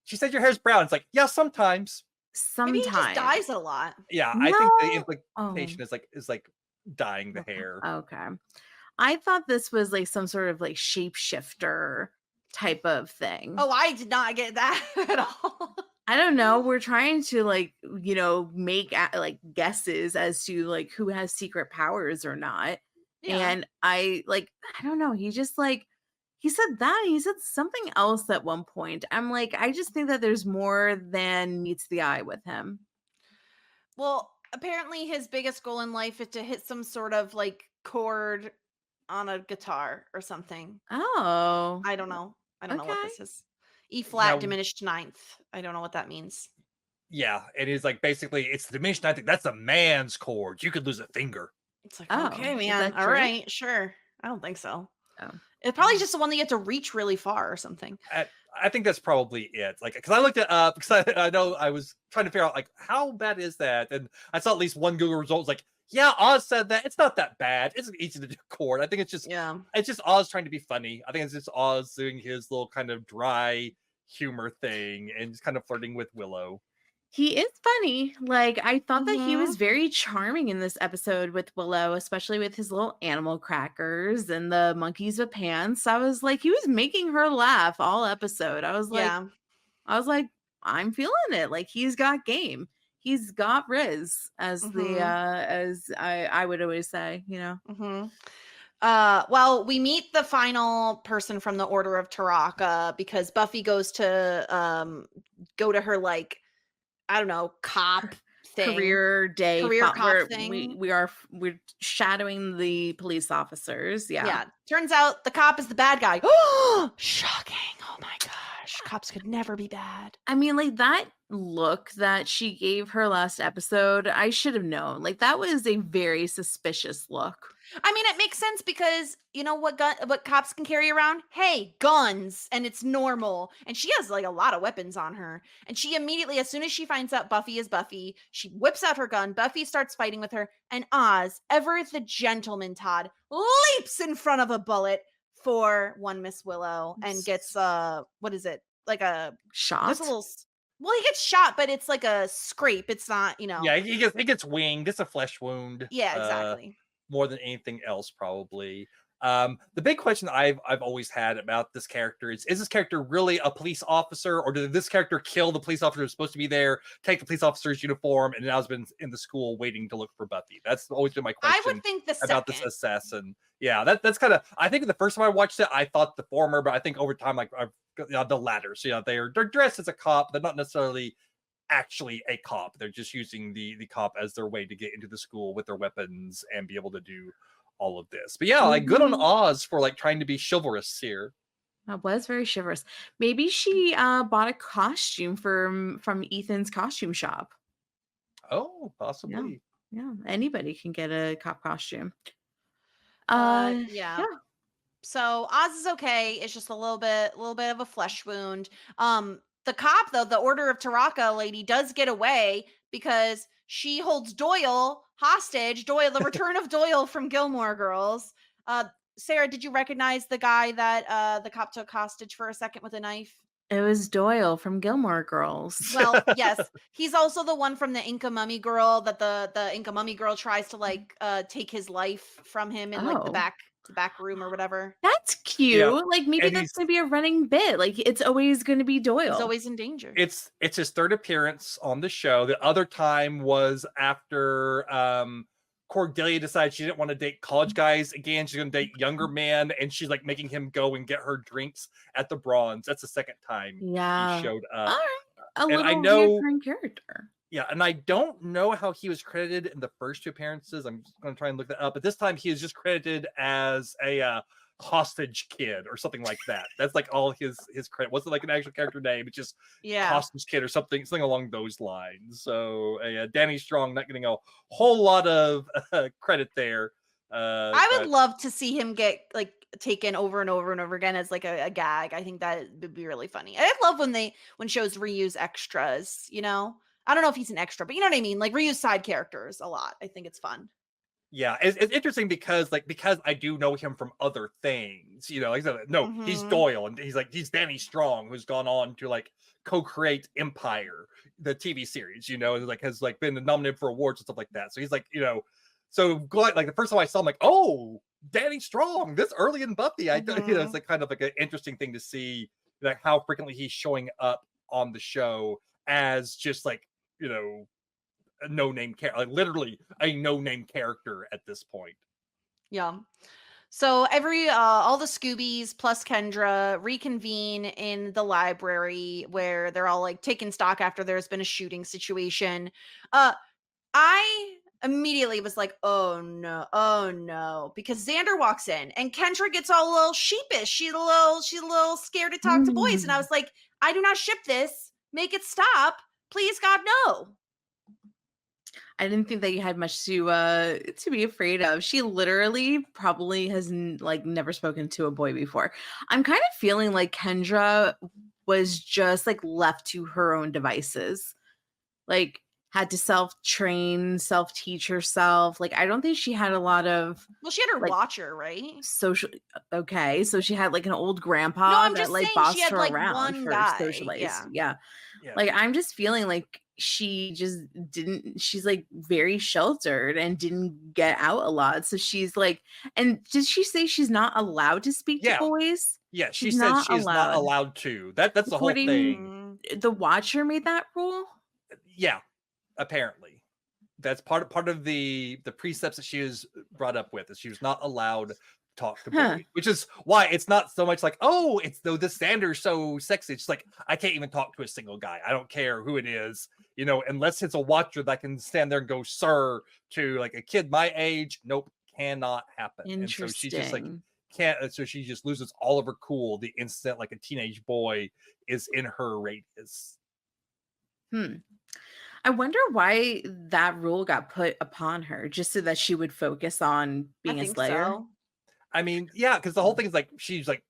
she said your hair's brown. It's like, yeah, sometimes. Maybe he just Sometimes. dyes it a lot. Yeah, I think the No. implication is like dyeing the hair. Okay. I thought this was like some sort of like shapeshifter type of thing. Oh, I did not get that at all. I don't know. We're trying to like, make like guesses as to like who has secret powers or not. Yeah. And I don't know. He just like, he said that. He said something else at one point. I'm like, I just think that there's more than meets the eye with him. Well, apparently his biggest goal in life is to hit some sort of like chord on a guitar or something. Oh. I don't know. I don't know what Okay. this is. E flat Now- diminished ninth. I don't know what that means. Yeah, it is like basically it's the diminished ninth. That's a man's chord. You could lose a finger. It's like, Oh, okay, is man. that All true? right, sure. I don't think so. Oh. It's probably just the one that you have to reach really far or something. I think that's probably it. Like, because I looked it up because I know I was trying to figure out like how bad is that, and I saw at least one Google result was like, yeah, Oz said that it's not that bad. It's easy to do chord. I think it's just Oz trying to be funny. I think it's just Oz doing his little kind of dry humor thing and just kind of flirting with Willow. He is funny. Like, I thought that he was very charming in this episode with Willow, especially with his little animal crackers and the monkeys with pants. I was like, he was making her laugh all episode. I was like, I'm feeling it. Like, he's got game. He's got Riz, as I would always say, Well, we meet the final person from the Order of Taraka because Buffy goes to go to her like, I don't know, cop thing. Career cop thing. We're shadowing the police officers. Yeah. Turns out the cop is the bad guy. Oh, shocking. Oh my gosh. Cops could never be bad. I mean, like that look that she gave her last episode, I should have known. Like that was a very suspicious look. I mean, it makes sense because you know what cops can carry around? Hey, guns, and it's normal. And she has like a lot of weapons on her. And she immediately, as soon as she finds out Buffy is Buffy, she whips out her gun. Buffy starts fighting with her, and Oz, ever the gentleman Todd, leaps in front of a bullet for one Miss Willow and gets what is it? Like a shot? There's a little. Well, he gets shot, but it's like a scrape. It's not, Yeah, he gets winged. It's a flesh wound. Yeah, exactly. More than anything else, probably. The big question I've always had about this character is this character really a police officer, or did this character kill the police officer who's supposed to be there, take the police officer's uniform, and now has been in the school waiting to look for Buffy? That's always been my question. I would think the about second. this assassin. Yeah, that's kind of. I think the first time I watched it, I thought the former, but I think over time, like the latter. So they're dressed as a cop. They're not necessarily actually a cop. They're just using the cop as their way to get into the school with their weapons and be able to do all of this. But yeah, like good on Oz for like trying to be chivalrous here. That was very chivalrous. Maybe she bought a costume from Ethan's costume shop. Oh, possibly. Yeah, anybody can get a cop costume. Yeah. So Oz is okay. It's just a little bit of a flesh wound. The cop, though, the Order of Taraka lady, does get away because she holds Doyle hostage. Doyle, the return of Doyle from Gilmore Girls. Sarah, did you recognize the guy that the cop took hostage for a second with a knife? It was Doyle from Gilmore Girls. Well, yes. He's also the one from the Inca Mummy Girl that the Inca Mummy Girl tries to like take his life from him in like the back room or whatever. That's cute. Yeah. Like maybe that's gonna be a running bit. Like it's always gonna be Doyle. He's always in danger. It's his third appearance on the show. The other time was after Cordelia decided she didn't want to date college guys again. She's going to date younger men, and she's like making him go and get her drinks at the Bronze. That's the second time he showed up. All right. A and little I know recurring character. Yeah, and I don't know how he was credited in the first 2 appearances. I'm going to try and look that up. But this time he is just credited as a hostage kid or something like that. That's like all his credit. Wasn't like an actual character name. It's just hostage kid or something along those lines. So Danny Strong not getting a whole lot of credit there. I would love to see him get like taken over and over and over again as like a gag. I think that would be really funny. I love when shows reuse extras, you know. I don't know if he's an extra, but you know what I mean? Like reuse side characters a lot. I think it's fun. Yeah, it's interesting because I do know him from other things, you know. Like he's Doyle, and he's Danny Strong, who's gone on to like co-create Empire, the TV series, you know, and like has like been nominated for awards and stuff like that. So he's like, you know, so like the first time I saw him, like, oh, Danny Strong, this early in Buffy, you know, it's like kind of like an interesting thing to see, like how frequently he's showing up on the show as just like, you know, a no-name character, like literally a no-name character at this point. Yeah. So all the Scoobies plus Kendra reconvene in the library where they're all like taking stock after there's been a shooting situation. I immediately was like, oh no, because Xander walks in and Kendra gets all a little sheepish. She's a little scared to talk to boys, and I was like, I do not ship this. Make it stop, please, God, no. I didn't think that you had much to be afraid of. She literally probably has never spoken to a boy before. I'm kind of feeling like Kendra was just like left to her own devices, like had to self-train, self-teach herself. Like I don't think she had a lot of. Well, she had her watcher, right? Social. Okay, so she had like an old grandpa that like bossed her around one for guy. socialize. Yeah. Like I'm just feeling like she just didn't. She's like very sheltered and didn't get out a lot. So she's like, and did she say she's not allowed to speak to boys? Yeah, she said she's not allowed to. That's the whole thing. The watcher made that rule. Yeah, apparently. That's part of the precepts that she was brought up with, is she was not allowed to talk to boys, which is why it's not so much like, oh, it's though this Xander's so sexy. It's just like, I can't even talk to a single guy. I don't care who it is, you know, unless it's a watcher that can stand there and go, sir, to like a kid my age. Nope, cannot happen. Interesting. And so she just like can't. So she just loses all of her cool the instant like a teenage boy is in her radius. I wonder why that rule got put upon her, just so that she would focus on being a Slayer. So. I mean, yeah, because the whole thing is like she's like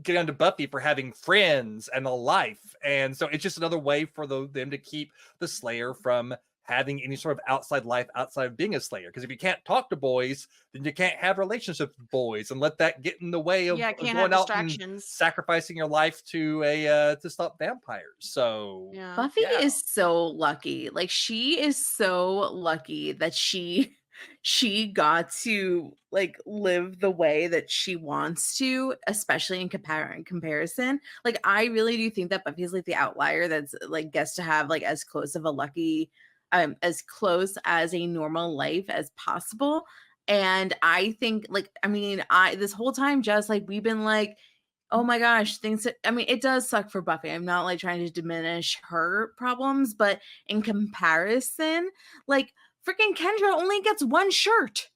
getting onto Buffy for having friends and a life, and so it's just another way for them to keep the Slayer from having any sort of outside life outside of being a Slayer. Because if you can't talk to boys, then you can't have relationships with boys, and let that get in the way of going out and sacrificing your life to stop vampires. So Buffy is so lucky. Like she is so lucky that she got to like live the way that she wants to, especially in comparison. Like I really do think that Buffy's like the outlier that's like gets to have like as close of a lucky as close as a normal life as possible. And I think like, I mean, this whole time, just like we've been like, oh my gosh, it does suck for Buffy. I'm not like trying to diminish her problems, but in comparison, like freaking Kendra only gets one shirt.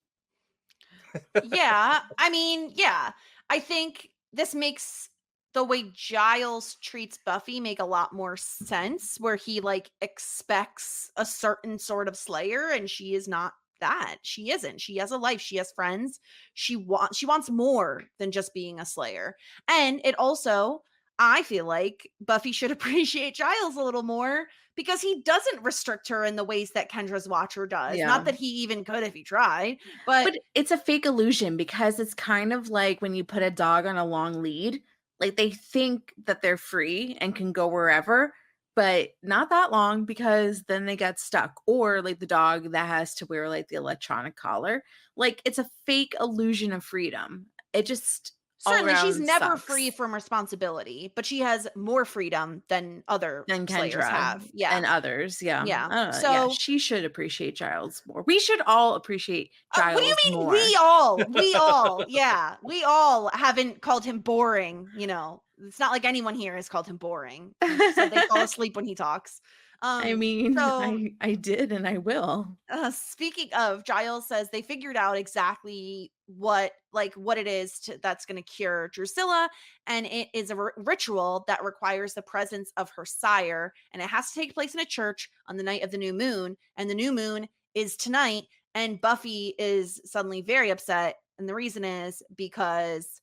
Yeah. I mean, yeah. I think this makes the way Giles treats Buffy make a lot more sense, where he like expects a certain sort of Slayer, and she is not that. She isn't. She has a life. She has friends. She wants more than just being a Slayer. And it also, I feel like Buffy should appreciate Giles a little more, because he doesn't restrict her in the ways that Kendra's watcher does. Not that he even could if he tried, but it's a fake illusion, because it's kind of like when you put a dog on a long lead, like they think that they're free and can go wherever, but not that long, because then they get stuck. Or like the dog that has to wear like the electronic collar. Like it's a fake illusion of freedom. It just certainly she's never free from responsibility, but she has more freedom than Slayers have. Yeah. And others. Yeah. Yeah. So she should appreciate Giles more. We should all appreciate Giles more. What do you mean we all? We all. Yeah. We all haven't called him boring, you know. It's not like anyone here has called him boring. So they fall asleep when he talks. I mean, so I did and I will. speaking of, Giles says they figured out exactly what it is that's going to cure Drusilla, and it is a ritual that requires the presence of her sire, and it has to take place in a church on the night of the new moon, and the new moon is tonight. And Buffy is suddenly very upset, and the reason is because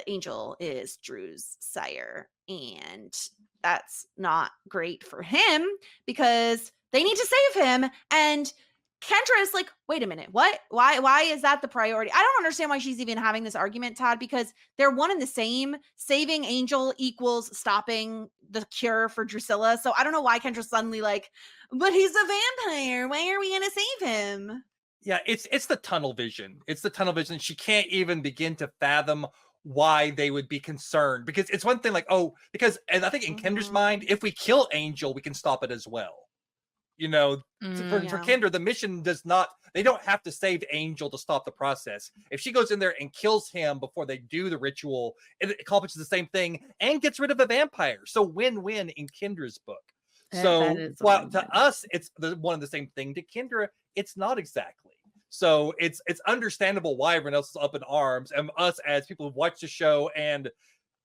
Angel is Drew's sire, and that's not great for him because they need to save him. And Kendra is like, wait a minute, what? Why is that the priority? I don't understand why she's even having this argument, Todd, because they're one and the same. Saving Angel equals stopping the cure for Drusilla. So I don't know why Kendra's suddenly like, but he's a vampire. Why are we going to save him? Yeah, it's the tunnel vision. It's the tunnel vision. She can't even begin to fathom why they would be concerned, because it's one thing like, oh, because, and I think in Kendra's mind, if we kill Angel, we can stop it as well. You know, for Kendra, the mission does not, they don't have to save Angel to stop the process. If she goes in there and kills him before they do the ritual, it accomplishes the same thing and gets rid of a vampire. So win-win in Kendra's book. So while to us, it's one and the same thing, to Kendra, it's not exactly. So it's understandable why everyone else is up in arms, and us as people who watch the show and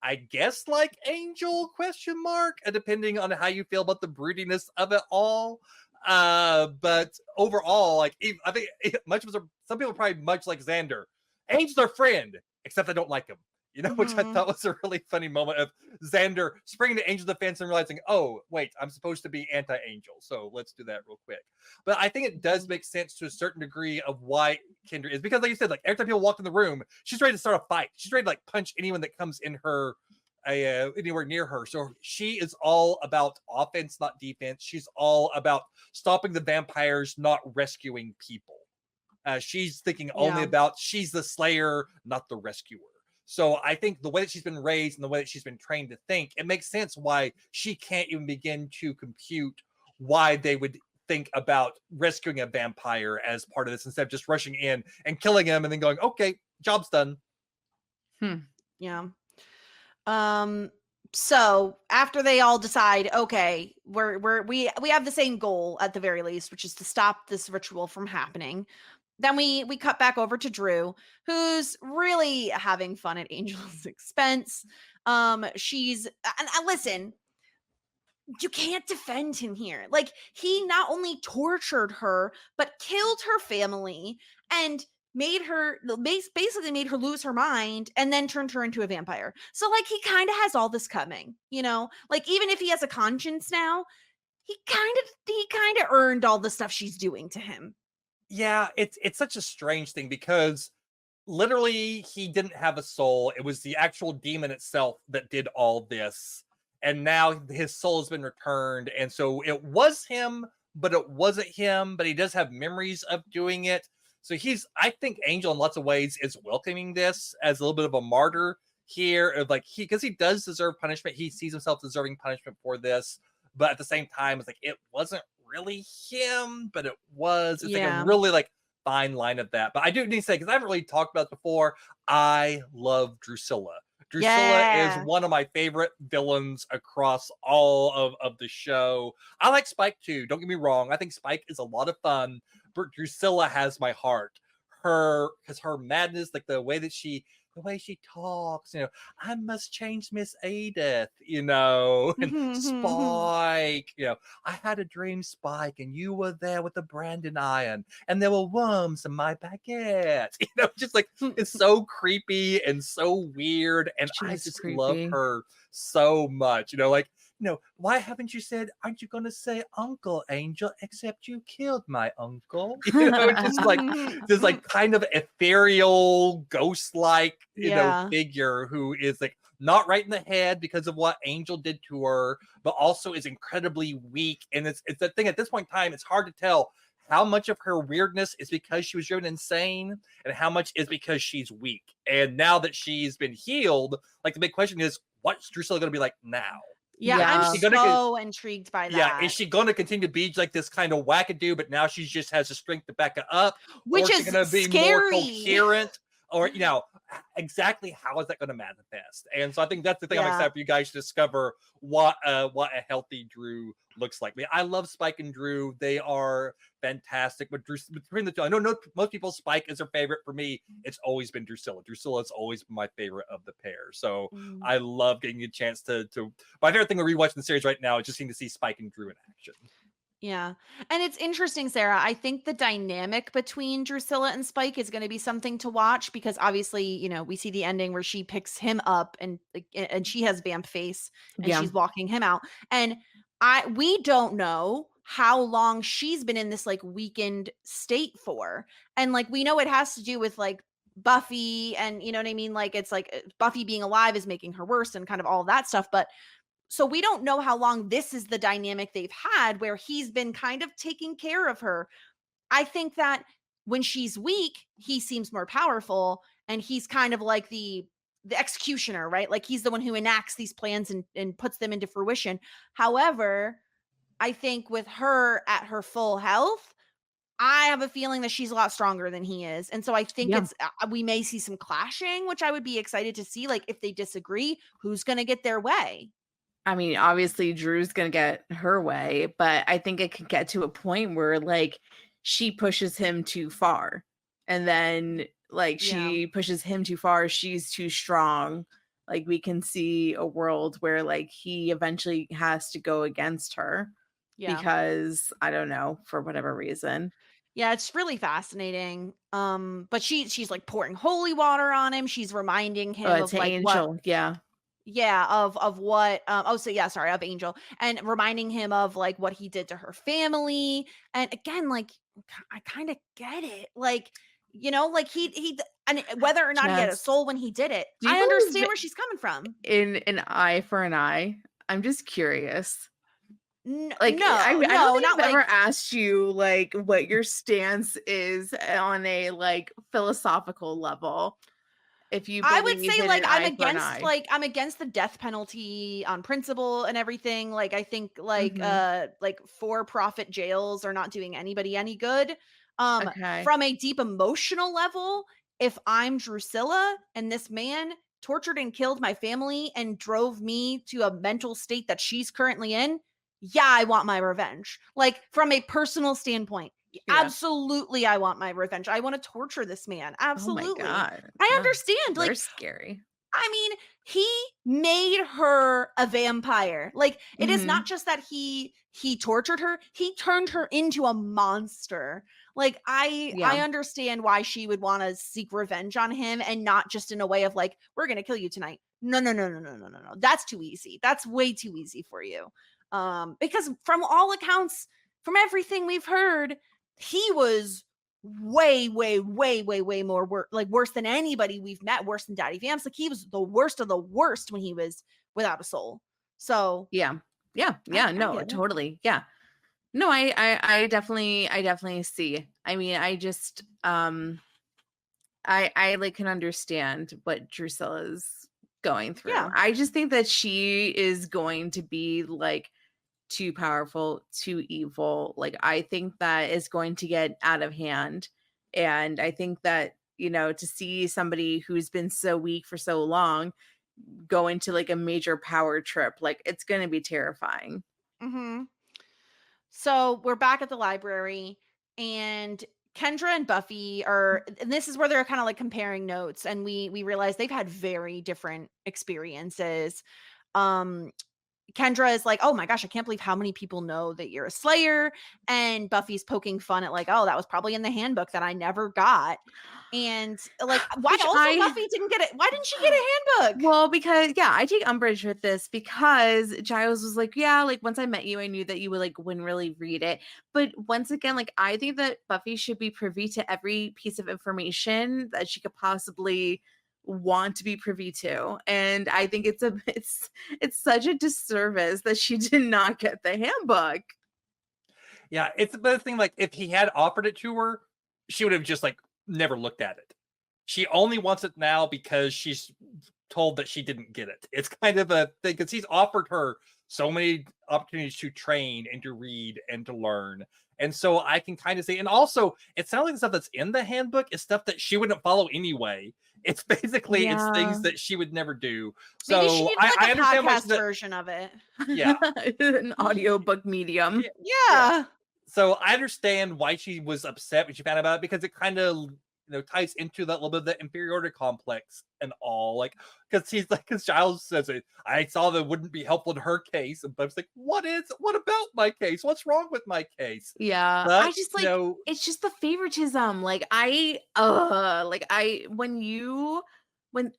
I guess like Angel ? And depending on how you feel about the broodiness of it all. But overall, like I think some people are probably much like Xander. Angel's our friend, except I don't like him. You know, which I thought was a really funny moment of Xander springing to Angel's defense and realizing, oh, wait, I'm supposed to be anti-Angel. So let's do that real quick. But I think it does make sense to a certain degree of why Kendra is. Because like you said, like every time people walk in the room, she's ready to start a fight. She's ready to like punch anyone that comes in her anywhere near her. So she is all about offense, not defense. She's all about stopping the vampires, not rescuing people. She's thinking only about she's the slayer, not the rescuer. So I think the way that she's been raised and the way that she's been trained to think, it makes sense why she can't even begin to compute why they would think about rescuing a vampire as part of this instead of just rushing in and killing him and then going, okay, job's done. Yeah. So after they all decide, okay, we have the same goal at the very least, which is to stop this ritual from happening. Then we cut back over to Drew, who's really having fun at Angel's expense. Listen, you can't defend him here. Like, he not only tortured her, but killed her family and basically made her lose her mind and then turned her into a vampire. So like, he kind of has all this coming, you know, like even if he has a conscience now, he kind of earned all the stuff she's doing to him. Yeah, it's such a strange thing because literally he didn't have a soul. It was the actual demon itself that did all this. And now his soul has been returned. And so it was him, but it wasn't him. But he does have memories of doing it. So I think Angel in lots of ways is welcoming this as a little bit of a martyr here. Of like because he does deserve punishment. He sees himself deserving punishment for this. But at the same time, it's like it wasn't really him, but it was. It's like a really like fine line of that. But I do need to say, because I haven't really talked about it before, I love Drusilla. Drusilla is one of my favorite villains across all of the show. I like Spike too, don't get me wrong. I think Spike is a lot of fun, but Drusilla has my heart. Because her madness, like the way she talks, you know, I must change Miss Edith, you know, and Spike, you know, I had a dream, Spike, and you were there with the branding iron, and there were worms in my baguette, you know, just like it's so creepy and so weird, and I just love her so much, you know, like, you know, why haven't you said, aren't you going to say Uncle Angel, except you killed my uncle? You know, just like kind of ethereal, ghost-like, you know, figure who is like not right in the head because of what Angel did to her, but also is incredibly weak. And it's the thing at this point in time, it's hard to tell how much of her weirdness is because she was driven insane and how much is because she's weak. And now that she's been healed, like the big question is, what's Drusilla going to be like now? I'm so intrigued by that. Yeah, is she going to continue to be like this kind of wackadoo, but now she just has the strength to back it up? Which is going to be scary. More coherent? or exactly how is that going to manifest? And so I think that's the thing I'm excited for you guys to discover what a healthy Drew looks like. I mean, I love Spike and Drew. They are fantastic, but Drew, between the two, I know most people Spike is their favorite. For me, it's always been Drusilla. Drusilla has always been my favorite of the pair. So I love getting a chance to my favorite thing we're rewatching the series right now is just seeing to see Spike and Drew in action. Yeah. And it's interesting, Sarah. I think the dynamic between Drusilla and Spike is going to be something to watch because obviously, we see the ending where she picks him up and she has vamp face and she's walking him out. And we don't know how long she's been in this like weakened state for. And like we know it has to do with like Buffy and you know what I mean? Like it's like Buffy being alive is making her worse and kind of all that stuff. But so we don't know how long this is the dynamic they've had where he's been kind of taking care of her. I think that when she's weak, he seems more powerful and he's kind of like the executioner, right? Like he's the one who enacts these plans and puts them into fruition. However, I think with her at her full health, I have a feeling that she's a lot stronger than he is. And so I think we may see some clashing, which I would be excited to see. Like if they disagree, who's going to get their way? I mean, obviously Drew's going to get her way, but I think it could get to a point where like she pushes him too far and then like she pushes him too far. She's too strong. Like we can see a world where like he eventually has to go against her because I don't know, for whatever reason. Yeah, it's really fascinating. But she's like pouring holy water on him. She's reminding him of like Angel. Of what of Angel and reminding him of like what he did to her family. And again, like I kind of get it. Like, like he and whether or not he had a soul when he did it. I understand where she's coming from. In an eye for an eye. I'm just curious. I don't think I've ever asked you like what your stance is on a like philosophical level. If you I would say like I'm against the death penalty on principle and everything. Like I think like for-profit jails are not doing anybody any good. From a deep emotional level, if I'm Drusilla and this man tortured and killed my family and drove me to a mental state that she's currently in, I want my revenge. Like from a personal standpoint. Absolutely, I want my revenge. I want to torture this man. Absolutely. Oh my God. I understand. They're like scary. I mean, he made her a vampire. Like it is not just that he tortured her, he turned her into a monster. Like I understand why she would want to seek revenge on him and not just in a way of like, we're going to kill you tonight. No. That's too easy. That's way too easy for you. Because from all accounts, from everything we've heard, he was way more worse than anybody we've met, worse than Daddy Vamps. Like he was the worst of the worst when he was without a soul. So totally. Yeah. No, I definitely see. I mean, I just I like can understand what Drusilla's going through. Yeah. I just think that she is going to be like too powerful, too evil. Like I think that is going to get out of hand. And I think that, to see somebody who's been so weak for so long go into like a major power trip, like it's going to be terrifying. Mm-hmm. So we're back at the library and Kendra and Buffy and this is where they're kind of like comparing notes. And we realize they've had very different experiences. Kendra is like, oh my gosh, I can't believe how many people know that you're a Slayer. And Buffy's poking fun at like, oh, that was probably in the handbook that I never got. And like, Buffy didn't get it? Why didn't she get a handbook? Well, because I take umbrage with this because Giles was like, yeah, like once I met you, I knew that you would like wouldn't really read it. But once again, like I think that Buffy should be privy to every piece of information that she could possibly want to be privy to, and I think it's such a disservice that she did not get the handbook. Yeah, it's the best thing. Like if he had offered it to her, she would have just like never looked at it. She only wants it now because she's told that she didn't get it. It's kind of a thing because he's offered her so many opportunities to train and to read and to learn, And so I can kind of see, and also it sounds like the stuff that's in the handbook is stuff that she wouldn't follow anyway. It's basically it's things that she would never do. So Maybe she needs I understand why podcast version of it. Yeah. An audiobook medium. Yeah. So I understand why she was upset when she found out about it, because it kind of ties into that little bit of the inferiority complex and all. Like, because Giles says it, I saw that wouldn't be helpful in her case, and Bub's like, what about my case? What's wrong with my case? Yeah, But, I just it's just the favoritism. Like I when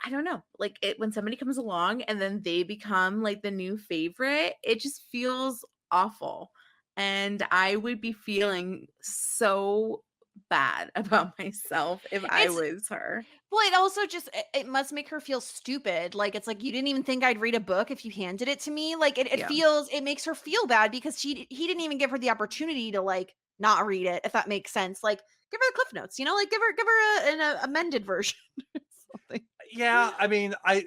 I don't know, like when somebody comes along and then they become like the new favorite, it just feels awful. And I would be feeling so bad about myself if I was her. Well, it also just it must make her feel stupid. Like, it's like, you didn't even think I'd read a book if you handed it to me. Like, it makes her feel bad because he didn't even give her the opportunity to like not read it, if that makes sense. Like, give her the cliff notes, like give her an amended version or something. Yeah, I mean, I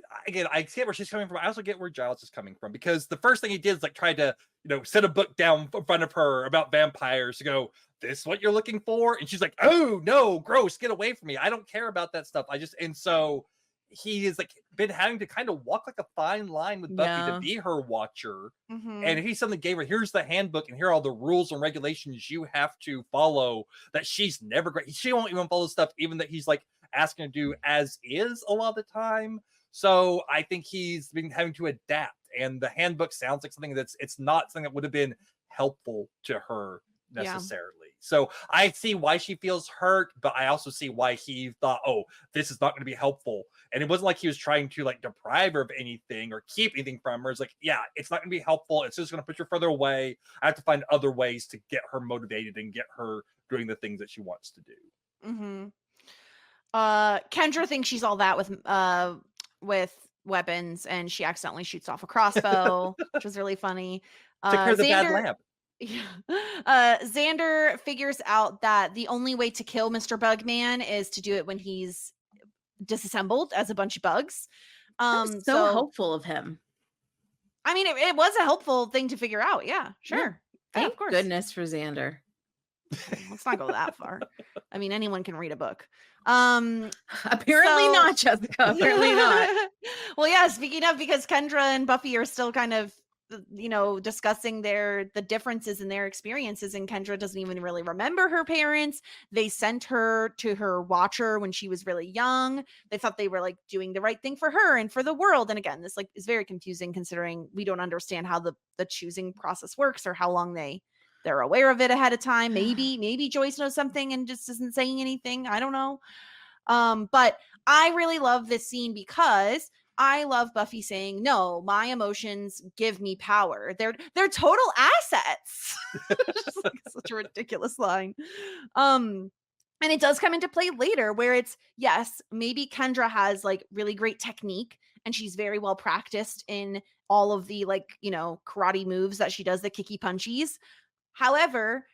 see where she's coming from. I also get where Giles is coming from, because the first thing he did is like try to, set a book down in front of her about vampires to go, this is what you're looking for? And she's like, oh no, gross, get away from me. I don't care about that stuff. And so he is like been having to kind of walk like a fine line with Buffy to be her watcher. Mm-hmm. And if he suddenly gave her, here's the handbook and here are all the rules and regulations you have to follow, that she's never great. She won't even follow stuff, even that he's like asking to do as is a lot of the time. So I think he's been having to adapt, and the handbook sounds like something it's not something that would have been helpful to her necessarily. So I see why she feels hurt, but I also see why he thought, oh, this is not going to be helpful. And it wasn't like he was trying to like deprive her of anything or keep anything from her. It's like, yeah, it's not going to be helpful. It's just going to push her further away. I have to find other ways to get her motivated and get her doing the things that she wants to do. Mm-hmm. Kendra thinks she's all that with weapons, and she accidentally shoots off a crossbow, which was really funny. Took her the bad lamp. Yeah. Xander figures out that the only way to kill Mr. Bugman is to do it when he's disassembled as a bunch of bugs. So helpful of him. I mean, it was a helpful thing to figure out. Yeah, sure. Thank of course. goodness for Xander. Let's not go that far. I mean, anyone can read a book. Apparently not, Jessica. Apparently not. Well, yeah, speaking of, because Kendra and Buffy are still kind of discussing the differences in their experiences, and Kendra doesn't even really remember her parents. They sent her to her watcher when she was really young. They thought they were like doing the right thing for her and for the world. And again, this like is very confusing considering we don't understand how the choosing process works, or how long they're aware of it ahead of time. Maybe Joyce knows something and just isn't saying anything. I don't know. But I really love this scene because I love Buffy saying, no, my emotions give me power. They're total assets. Just like such a ridiculous line. And it does come into play later where it's, yes, maybe Kendra has like really great technique and she's very well practiced in all of the like, karate moves that she does, the kicky punchies. However,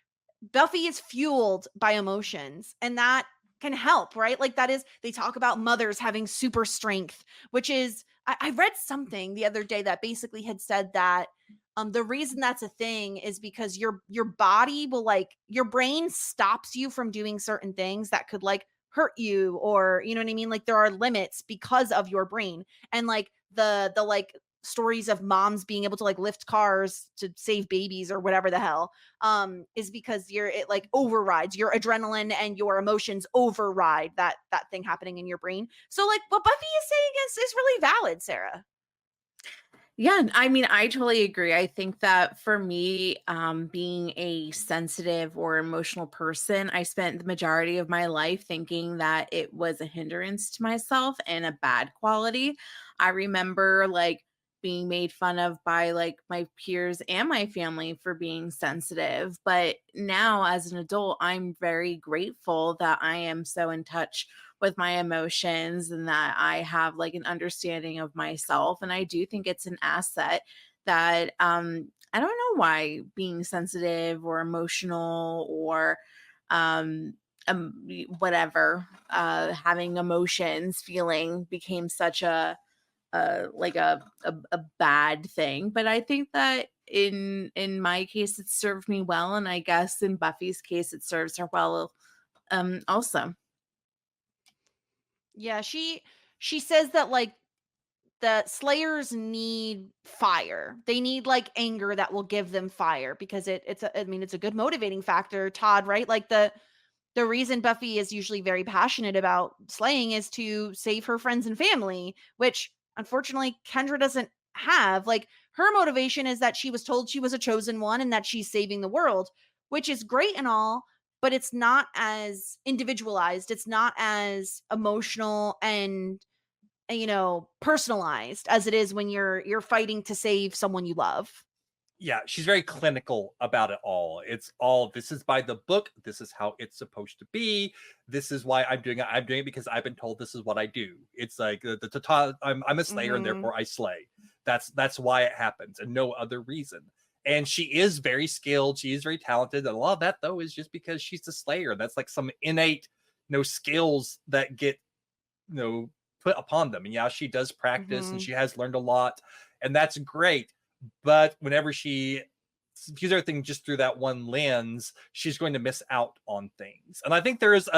Buffy is fueled by emotions, and that can help, right? Like that is, they talk about mothers having super strength, which is, I read something the other day that basically had said that the reason that's a thing is because your body will like, your brain stops you from doing certain things that could like hurt you, or you know what I mean? Like there are limits because of your brain, and like the like stories of moms being able to like lift cars to save babies or whatever the hell is because it like overrides your adrenaline, and your emotions override that thing happening in your brain. So like what Buffy is saying is really valid, Sarah. Yeah, I mean, I totally agree. I think that for me, being a sensitive or emotional person, I spent the majority of my life thinking that it was a hindrance to myself and a bad quality. I remember like being made fun of by like my peers and my family for being sensitive. But now as an adult, I'm very grateful that I am so in touch with my emotions and that I have like an understanding of myself. And I do think it's an asset that I don't know why being sensitive or emotional or whatever, having emotions, feeling became such a bad thing. But I think that in my case it served me well, and I guess in Buffy's case it serves her well also. Yeah, she says that like the Slayers need fire. They need like anger that will give them fire because it's a good motivating factor, Todd, right? Like the reason Buffy is usually very passionate about slaying is to save her friends and family, which unfortunately Kendra doesn't have. Like her motivation is that she was told she was a chosen one and that she's saving the world, which is great and all, but it's not as individualized. It's not as emotional and personalized as it is when you're fighting to save someone you love. Yeah, she's very clinical about it all. It's all, this is by the book. This is how it's supposed to be. This is why I'm doing it. I'm doing it because I've been told this is what I do. It's like I'm a slayer and therefore I slay. That's why it happens and no other reason. And she is very skilled. She is very talented. And a lot of that though is just because she's a slayer. That's like some innate, skills that get, put upon them. And yeah, she does practice and she has learned a lot, and that's great. But whenever she views everything just through that one lens, she's going to miss out on things. And I think there's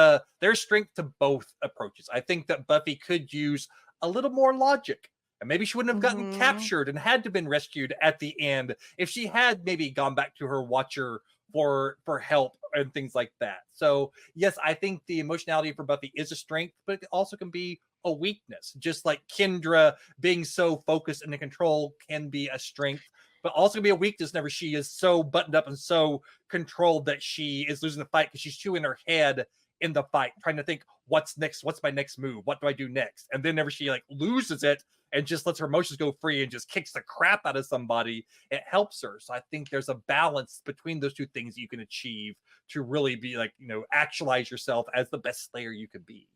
strength to both approaches. I think that Buffy could use a little more logic, and maybe she wouldn't have gotten captured and had to been rescued at the end if she had maybe gone back to her Watcher for help and things like that. So yes, I think the emotionality for Buffy is a strength, but it also can be a weakness. Just like Kendra being so focused and in control can be a strength, but also can be a weakness whenever she is so buttoned up and so controlled that she is losing the fight because she's too in her head in the fight, trying to think what's next, what's my next move, what do I do next, and then whenever she like loses it and just lets her emotions go free and just kicks the crap out of somebody, it helps her. So I think there's a balance between those two things you can achieve to really be like, actualize yourself as the best slayer you could be.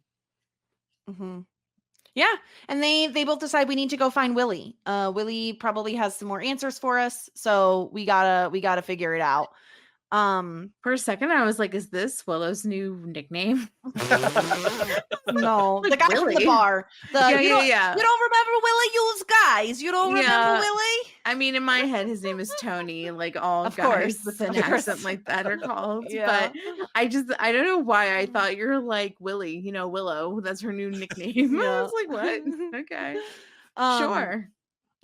Yeah, and they both decide we need to go find Willie. Willie probably has some more answers for us, so we gotta figure it out. For a second I was like, is this Willow's new nickname? No, Like, the guy really? from the bar. You don't remember Willie? Use guys. You don't remember Willie? I mean, in my head, his name is Tony. Like all Of guys course, with an of course. accent like that are called. Yeah. But I don't know why I thought you're like Willie. Willow. That's her new nickname. I was like, what? Okay, sure.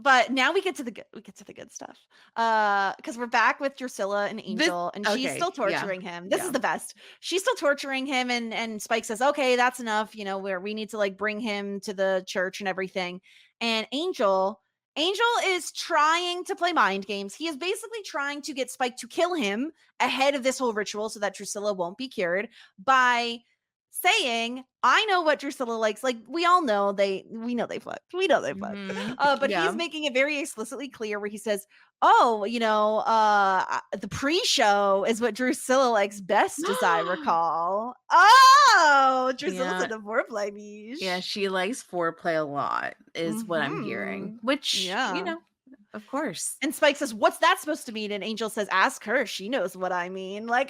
But now we get to the good stuff. Because we're back with Drusilla and Angel, and she's still torturing him. This is the best. She's still torturing him, and Spike says, "Okay, that's enough. Where we need to like bring him to the church and everything." And Angel is trying to play mind games. He is basically trying to get Spike to kill him ahead of this whole ritual so that Drusilla won't be cured by saying, I know what Drusilla likes. Like we know they fucked. But he's making it very explicitly clear where he says, oh, the pre-show is what Drusilla likes best, as I recall. Oh, Drusilla's in a foreplay niche. Yeah, she likes foreplay a lot, is what I'm hearing. Which, of course. And Spike says, what's that supposed to mean? And Angel says, ask her. She knows what I mean. Like,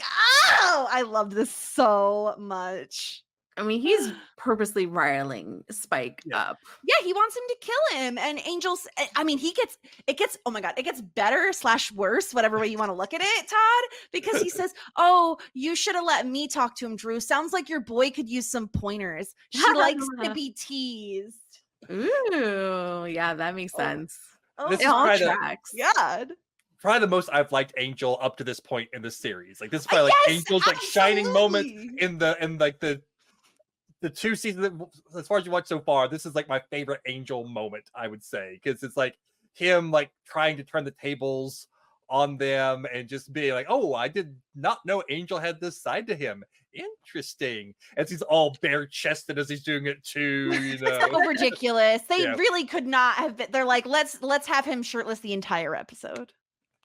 oh, I loved this so much. I mean, he's purposely riling Spike up. Yeah, he wants him to kill him. And Angel's, I mean, it gets, oh my God, it gets better / worse, whatever way you want to look at it, Todd, because he says, oh, you should have let me talk to him, Drew. Sounds like your boy could use some pointers. She likes to be teased. Ooh, yeah, that makes sense. This it is all probably tracks. God. Probably the most I've liked Angel up to this point in the series. Like this is probably like Angel's like shining moment in like the 2 seasons. As far as you watch so far, this is like my favorite Angel moment, I would say, because it's like him like trying to turn the tables on them and just being like, oh, I did not know Angel had this side to him. Interesting. As he's all bare chested as he's doing it too, It's so ridiculous. They really could not have been. They're like, let's have him shirtless the entire episode.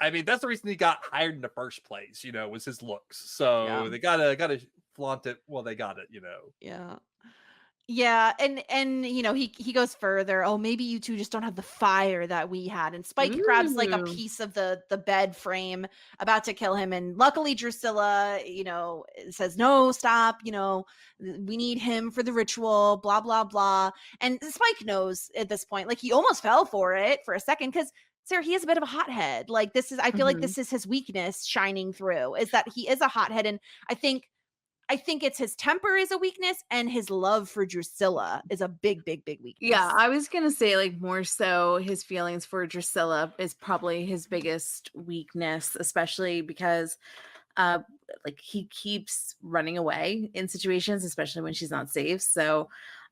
I mean, that's the reason he got hired in the first place, was his looks. So they gotta flaunt it while they got it, Yeah, and he goes further. Oh, maybe you two just don't have the fire that we had. And Spike grabs like a piece of the bed frame, about to kill him. And luckily Drusilla, says, no, stop. We need him for the ritual. Blah blah blah. And Spike knows at this point. Like he almost fell for it for a second because Sarah, he is a bit of a hothead. Like I feel like this is his weakness shining through, is that he is a hothead. And I think it's his temper is a weakness, and his love for Drusilla is a big weakness. Yeah, I was gonna say, like, more so his feelings for Drusilla is probably his biggest weakness, especially because like he keeps running away in situations, especially when she's not safe. So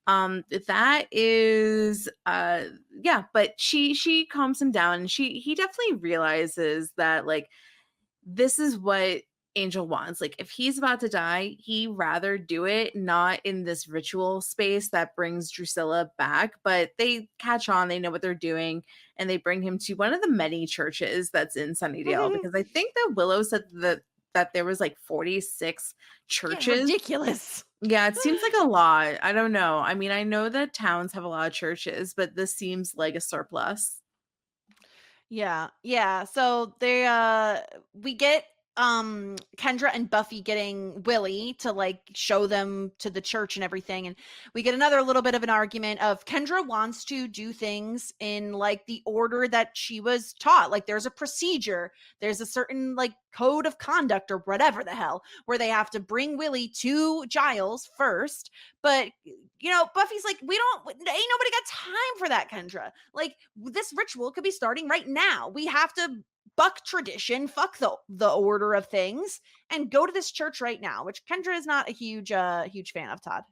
that is yeah, but she calms him down, and he definitely realizes that, like, this is what Angel wants. Like, if he's about to die, he rather do it not in this ritual space that brings Drusilla back, but they catch on, they know what they're doing, and they bring him to one of the many churches that's in Sunnydale, because I think that Willow said that there was like 46 churches. Yeah, ridiculous. Yeah, it seems like a lot. I don't know. I mean, I know that towns have a lot of churches, but this seems like a surplus. Yeah. So we get Kendra and Buffy getting Willie to like show them to the church and everything, and we get another little bit of an argument of Kendra wants to do things in like the order that she was taught. Like, there's a procedure, there's a certain like code of conduct or whatever the hell, where they have to bring Willie to Giles first. But Buffy's like, ain't nobody got time for that, Kendra. Like, this ritual could be starting right now. We have to buck tradition, fuck the order of things, and go to this church right now, which Kendra is not a huge fan of, Todd.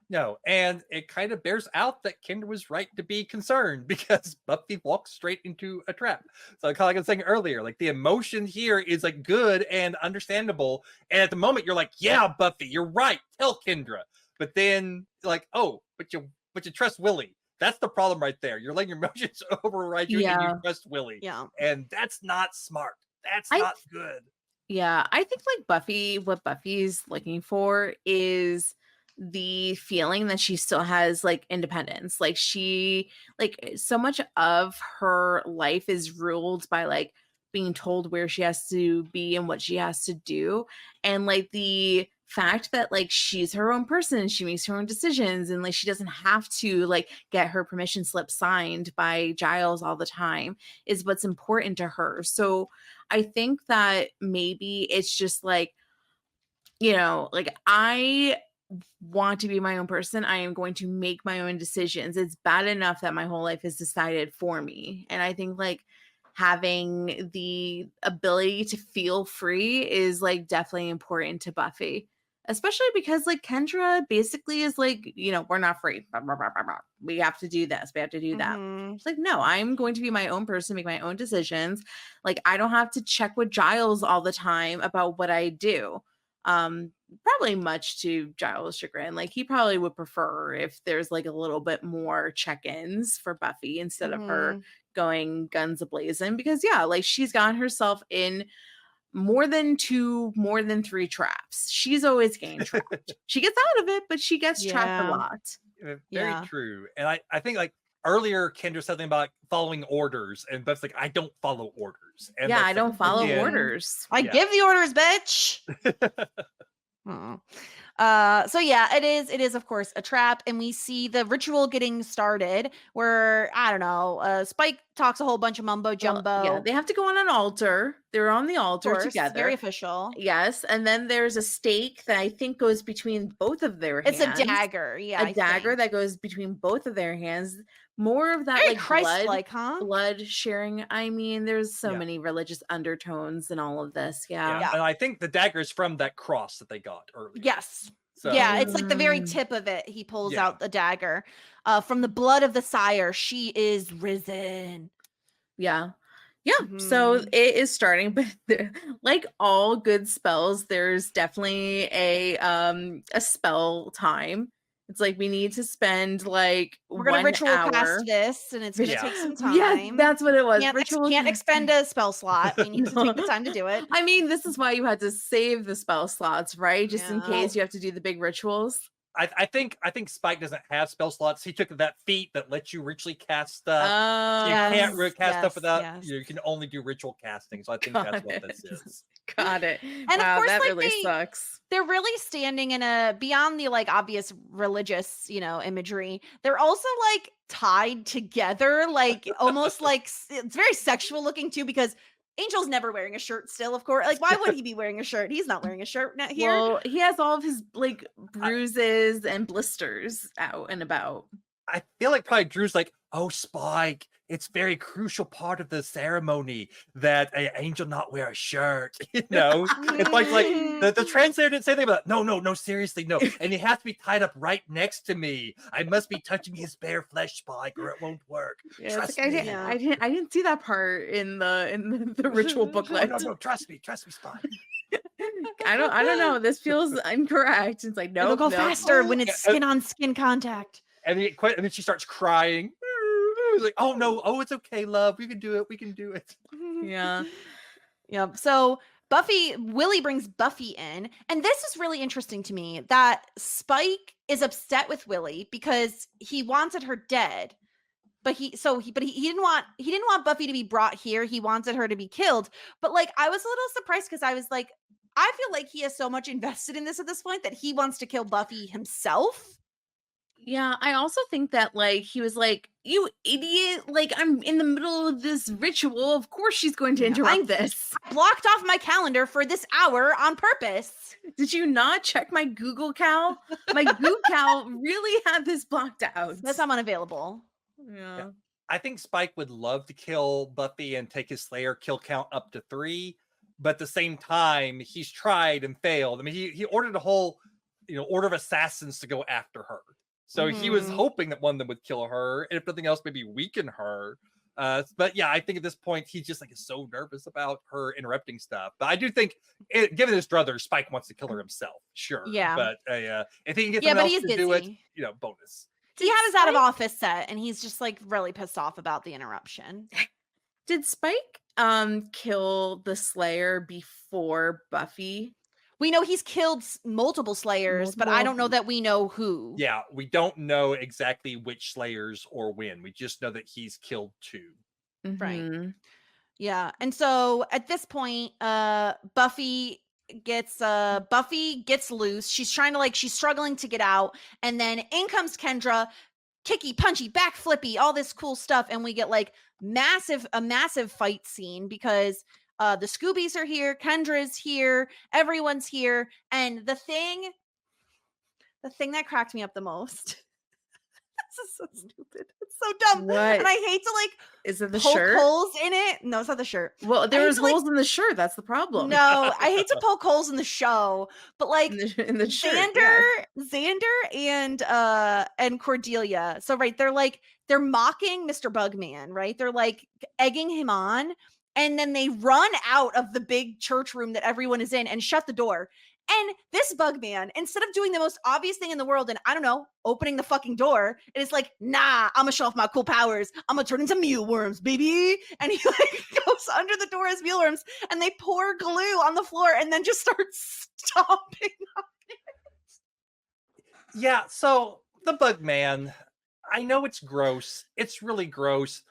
No, and it kind of bears out that Kendra was right to be concerned, because Buffy walks straight into a trap. So kind of like I was saying earlier, like the emotion here is like good and understandable, and at the moment you're like, yeah, Buffy, you're right, tell Kendra. But then like, oh, but you trust Willie. That's the problem right there. You're letting your emotions override you, and you trust Willie. Yeah. And that's not smart. That's not good. Yeah. I think like what Buffy's looking for is the feeling that she still has like independence. Like, so much of her life is ruled by like being told where she has to be and what she has to do. And like the fact that like she's her own person, she makes her own decisions, and like she doesn't have to like get her permission slip signed by Giles all the time is what's important to her. So I think that maybe it's just like, like, I want to be my own person. I am going to make my own decisions. It's bad enough that my whole life is decided for me. And I think like having the ability to feel free is like definitely important to Buffy. Especially because like Kendra basically is like, we're not free. We have to do this. We have to do that. It's like, no, I'm going to be my own person, make my own decisions. Like, I don't have to check with Giles all the time about what I do. Probably much to Giles' chagrin. Like, he probably would prefer if there's like a little bit more check-ins for Buffy instead of her going guns a-blazing. Because yeah, like she's gotten herself in more than 3 traps. She's always getting trapped. She gets out of it, but she gets trapped a lot. Very true. And I think like earlier Kendra said something about following orders, and Buff's like, I don't follow orders. And I don't follow orders. I give the orders, bitch. So yeah, it is of course a trap, and we see the ritual getting started where, I don't know, Spike talks a whole bunch of mumbo jumbo. Yeah, they have to go on an altar. They're on the altar together. Very official. Yes, and then there's a stake that I think goes between both of their hands. It's a dagger, yeah. A dagger that goes between both of their hands. More of that very like Christ-like, blood sharing. I mean, there's so many religious undertones in all of this. Yeah. And I think the dagger is from that cross that they got earlier. Yes. So, yeah, it's like the very tip of it. He pulls out the dagger. From the blood of the sire, she is risen. Yeah. So it is starting, but like all good spells, there's definitely a spell time. It's like we need to spend like we're gonna 1 ritual hour. Cast this, and it's gonna take some time. Yeah, that's what it was. Can't expend a spell slot. We need to take the time to do it. I mean, this is why you had to save the spell slots, right? Just in case you have to do the big rituals. I think Spike doesn't have spell slots. He took that feat that lets you ritually cast stuff. Oh, You can't really cast stuff without. yes. You can only do ritual casting. So I think Got that's what it. this is. Got it. And wow, of course, that like really sucks. they're really standing in a beyond the like obvious religious, imagery. They're also like tied together, like almost like it's very sexual looking too, because Angel's never wearing a shirt still, of course. Like, why would he be wearing a shirt? He's not wearing a shirt here. Well, he has all of his like bruises and blisters out and about. I feel like probably Drew's like, oh, Spike, it's very crucial part of the ceremony that an angel not wear a shirt. It's like the translator didn't say anything about no, seriously, no. And he has to be tied up right next to me. I must be touching his bare flesh, Spike, or it won't work. Yeah, Trust like, me. I didn't see that part in the ritual booklet. No, trust me, Spike. I don't know. This feels incorrect. It's like, no, It'll go faster when it's skin on skin contact. And then she starts crying. Like, oh no, it's okay, love. We can do it. Yeah. Yep. So Willie brings Buffy in, and this is really interesting to me that Spike is upset with Willie because he wanted her dead, but he didn't want Buffy to be brought here. He wanted her to be killed. But like, I was a little surprised because I was like, I feel like he has so much invested in this at this point that he wants to kill Buffy himself. Yeah, I also think that like he was like, you idiot, like I'm in the middle of this ritual. Of course she's going to interrupt this. I blocked off my calendar for this hour on purpose. Did you not check my Google Cal? My Google Cal really had this blocked out. That's not unavailable. Yeah. I think Spike would love to kill Buffy and take his Slayer kill count up to 3, but at the same time, he's tried and failed. I mean, he ordered a whole, order of assassins to go after her. So he was hoping that one of them would kill her, and if nothing else, maybe weaken her. But yeah, I think at this point, he just like is so nervous about her interrupting stuff. But I do think, given his brother, Spike wants to kill her himself. Sure. Yeah. But if he can get someone else to do it, bonus. He had his out of office set, and he's just like really pissed off about the interruption. Did Spike kill the Slayer before Buffy? We know he's killed multiple Slayers, but I don't know that we know who. Yeah, we don't know exactly which Slayers or when. We just know that he's killed 2. Right. Yeah. And so at this point, Buffy gets loose. She's struggling to get out. And then in comes Kendra, kicky, punchy, back flippy, all this cool stuff. And we get like a massive fight scene because the Scoobies are here, Kendra's here, everyone's here, and the thing that cracked me up the most. This is so stupid. It's so dumb. What? And I hate to is it the poke shirt? holes in it. No, it's not the shirt. Well, there was holes in the shirt. That's the problem. No, I hate to poke holes in the show, but like in the shirt, Xander and Cordelia. So right, they're mocking Mr. Bugman, right? They're like egging him on. And then they run out of the big church room that everyone is in and shut the door. And this Bugman, instead of doing the most obvious thing in the world and, I don't know, opening the fucking door, it is like, nah, I'm gonna show off my cool powers. I'm gonna turn into mealworms, baby. And he goes under the door as mealworms, and they pour glue on the floor and then just start stomping on it. Yeah, so the Bugman, I know it's gross. It's really gross.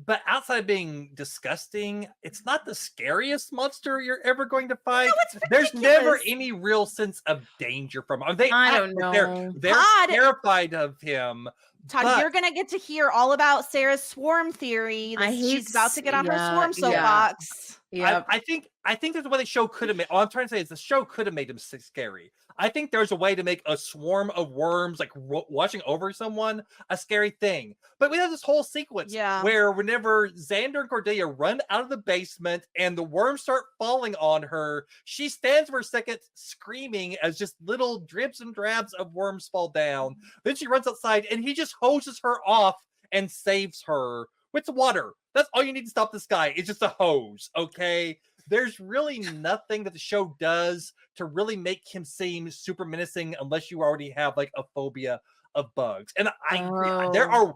But outside of being disgusting, it's not the scariest monster you're ever going to fight. No, there's never any real sense of danger from him. I don't know. They're terrified of him. Todd, you're going to get to hear all about Sarah's swarm theory. She's about to get on her swarm soapbox. Yeah. I think there's a way the show could have made. All I'm trying to say is the show could have made him scary. I think there's a way to make a swarm of worms like watching over someone a scary thing. But we have this whole sequence where whenever Xander and Cordelia run out of the basement and the worms start falling on her, she stands for a second screaming as just little dribs and drabs of worms fall down. Then she runs outside and he just hoses her off and saves her with water. That's all you need to stop this guy. It's just a hose, okay? There's really nothing that the show does to really make him seem super menacing unless you already have like a phobia of bugs. And I agree. There are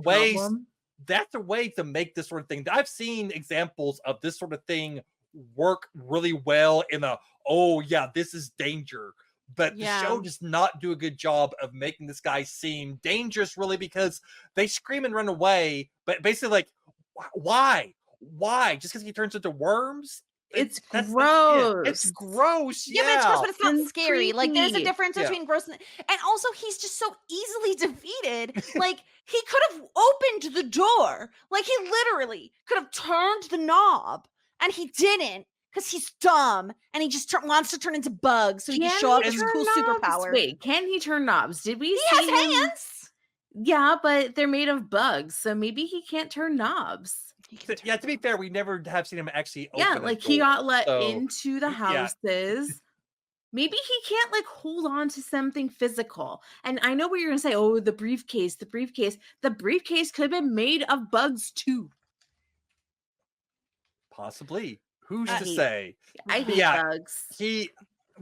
ways. Problem? That's a way to make this sort of thing. I've seen examples of this sort of thing work really well in this is danger. But the show does not do a good job of making this guy seem dangerous, really, because they scream and run away. But basically, like, why? Just because he turns into worms? It's That's gross. It's gross. Yeah, but it's gross, but it's not And scary. Like, there's a creepy. difference between gross and also he's just so easily defeated. Like, he could have opened the door. Like, he literally could have turned the knob, and he didn't because he's dumb and he just wants to turn into bugs so he can show off his cool superpowers. Wait, can he turn knobs? Did we He see has him? hands. Yeah, but they're made of bugs, so maybe he can't turn knobs. Yeah, to be fair, we never have seen him actually open Like a he door, got let so- into the houses. Maybe he can't like hold on to something physical. And I know what you're gonna say. Oh, the briefcase. The briefcase could have been made of bugs too. Possibly. Who's I to hate- say? I hate Yeah, bugs. He,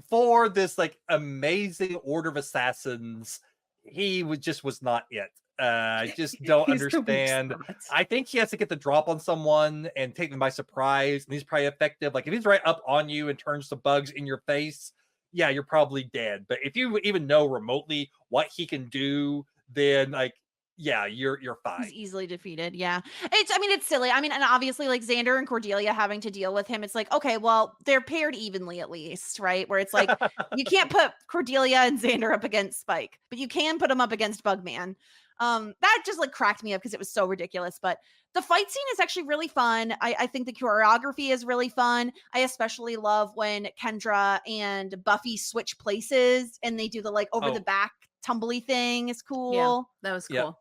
for this like amazing order of assassins, he was not it. I just don't He's a weak understand. spot. I think he has to get the drop on someone and take them by surprise, and he's probably effective. Like if he's right up on you and turns the bugs in your face, yeah, you're probably dead. But if you even know remotely what he can do, then like, yeah, you're fine. He's easily defeated. Yeah. It's silly. I mean, and obviously like Xander and Cordelia having to deal with him. It's like, okay, well, they're paired evenly at least, right? Where it's like, you can't put Cordelia and Xander up against Spike, but you can put them up against Bugman. That just like cracked me up because it was so ridiculous. But the fight scene is actually really fun. I think the choreography is really fun. I especially love when Kendra and Buffy switch places and they do the like over the back tumbly thing. Is cool. Yeah, that was cool. Yeah.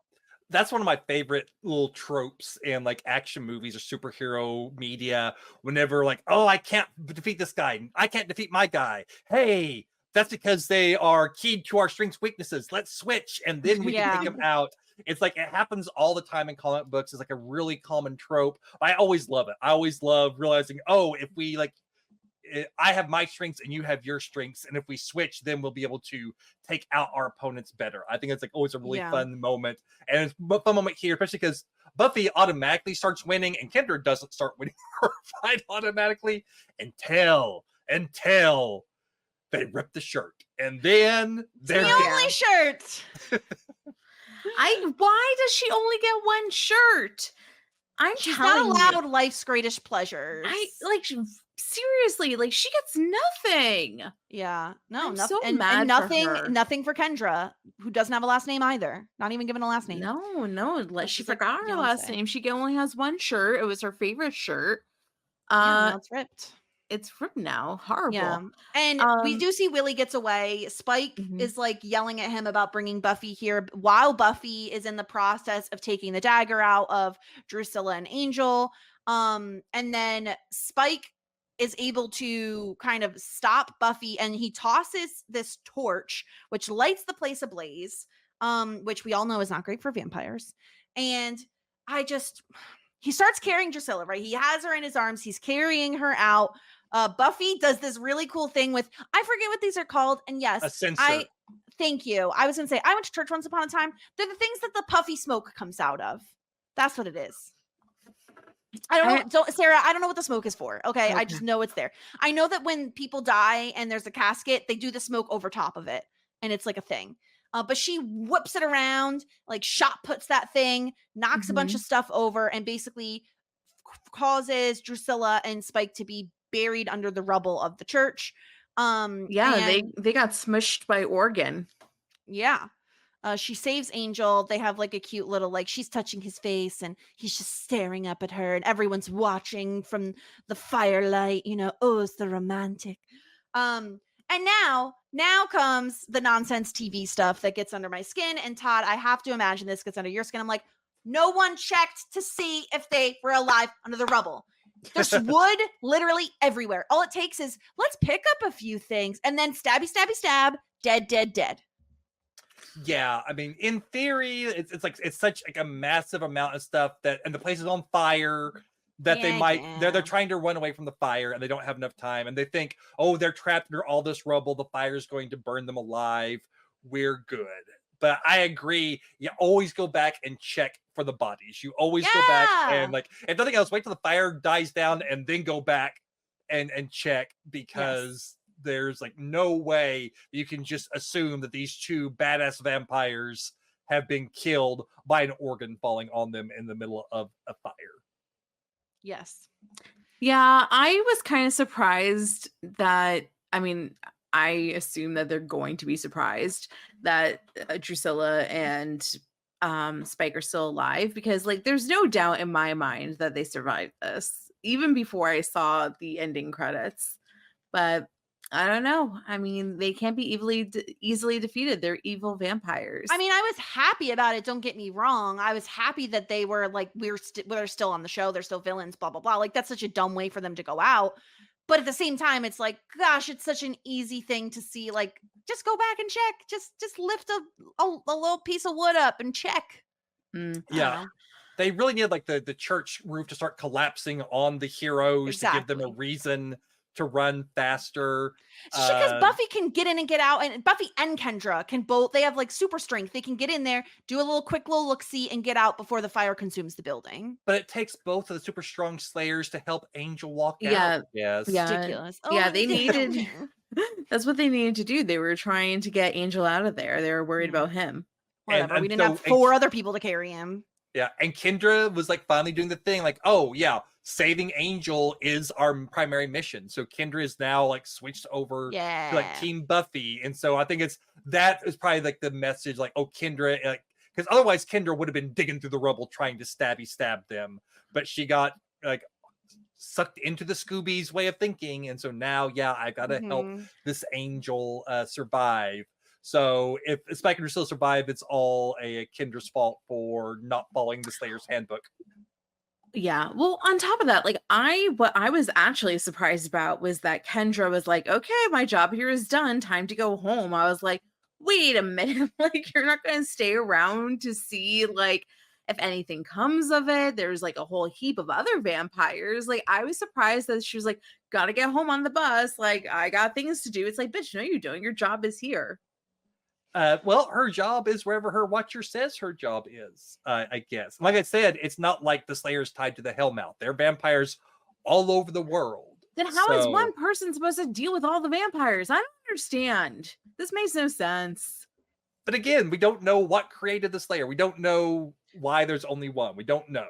That's one of my favorite little tropes in like action movies or superhero media. Whenever like, oh, I can't defeat this guy. I can't defeat my guy. Hey, that's because they are keyed to our strengths, weaknesses. Let's switch, and then we can take them out. It's like it happens all the time in comic books. It's like a really common trope. I always love it. I always love realizing, oh, if we like, I have my strengths and you have your strengths, and if we switch, then we'll be able to take out our opponents better. I think it's like always a really fun moment, and it's a fun moment here, especially because Buffy automatically starts winning, and Kendra doesn't start winning her fight automatically until they rip the shirt, and then they're the only shirt. Why does she only get one shirt? She's not allowed life's greatest pleasures. Seriously, like she gets nothing. Yeah, no, I'm nothing. so mad nothing, for her. Nothing for Kendra, who doesn't have a last name either. Not even given a last name. No, she she's like forgot her last Beyonce. name. She only has one shirt. It was her favorite shirt. Yeah, no, it's ripped. It's ripped now. Horrible. Yeah, and we do see Willie gets away. Spike is like yelling at him about bringing Buffy here while Buffy is in the process of taking the dagger out of Drusilla and Angel. And then Spike is able to kind of stop Buffy, and he tosses this torch, which lights the place ablaze, which we all know is not great for vampires. And he starts carrying Drusilla, right? He has her in his arms. He's carrying her out. Buffy does this really cool thing with, I forget what these are called. And yes, a sensor. Thank you. I was going to say, I went to church once upon a time. They're the things that the puffy smoke comes out of. That's what it is. I don't know. Sarah, I don't know what the smoke is for. Okay. I just know it's there. I know that when people die and there's a casket, they do the smoke over top of it. And it's like a thing. But she whips it around, like shot puts that thing, knocks a bunch of stuff over, and basically causes Drusilla and Spike to be buried under the rubble of the church. They got smushed by Organ. Yeah. She saves Angel. They have like a cute little, like she's touching his face and he's just staring up at her and everyone's watching from the firelight, oh, it's the romantic. And now comes the nonsense TV stuff that gets under my skin. And Todd, I have to imagine this gets under your skin. I'm like, no one checked to see if they were alive under the rubble. There's wood literally everywhere. All it takes is let's pick up a few things and then stabby, stabby, stab, dead, dead, dead. Yeah, I mean, in theory, it's like it's such like a massive amount of stuff and the place is on fire that they're trying to run away from the fire and they don't have enough time and they think, oh, they're trapped under all this rubble, the fire's going to burn them alive, we're good. But I agree, you always go back and check for the bodies. You always go back and like, if nothing else, wait till the fire dies down and then go back and check because there's like no way you can just assume that these two badass vampires have been killed by an organ falling on them in the middle of a fire. Yes. Yeah, I was kind of surprised that, I mean, I assume that they're going to be surprised that Drusilla and Spike are still alive, because like there's no doubt in my mind that they survived this, even before I saw the ending credits. But I don't know. I mean, they can't be easily defeated. They're evil vampires. I mean, I was happy about it. Don't get me wrong. I was happy that they were like, they're still on the show. They're still villains, blah, blah, blah. Like, that's such a dumb way for them to go out. But at the same time, it's like, gosh, it's such an easy thing to see. Like, just go back and check. Just lift a little piece of wood up and check. Yeah. They really need like the church roof to start collapsing on the heroes to give them a reason to run faster. Because Buffy can get in and get out, and Buffy and Kendra can both, they have like super strength. They can get in there, do a quick little look-see, and get out before the fire consumes the building. But it takes both of the super strong Slayers to help Angel walk out. Yes. Yeah. Ridiculous. Yeah, they needed, that's what they needed to do. They were trying to get Angel out of there. They were worried about him. Whatever. We didn't have 4 other people to carry him. Yeah, and Kendra was like finally doing the thing, like, oh yeah, saving Angel is our primary mission. So Kendra is now like switched over to like Team Buffy, and so I think that is probably like the message, like, oh, Kendra, like, because otherwise Kendra would have been digging through the rubble trying to stab them, but she got like sucked into the Scooby's way of thinking, and so now, yeah, I gotta help this Angel survive. So if Spike and Drusilla survive, it's all a Kendra's fault for not following the Slayer's handbook. Yeah. Well, on top of that, like what I was actually surprised about was that Kendra was like, okay, my job here is done. Time to go home. I was like, wait a minute. Like, you're not going to stay around to see like if anything comes of it. There's like a whole heap of other vampires. Like, I was surprised that she was like, gotta get home on the bus. Like, I got things to do. It's like, bitch, no, you don't. Your job is here. Well, her job is wherever her watcher says her job is, I guess. Like I said, it's not like the Slayer's tied to the Hellmouth. They're vampires all over the world. Then how is one person supposed to deal with all the vampires? I don't understand. This makes no sense. But again, we don't know what created the Slayer. We don't know why there's only one. We don't know.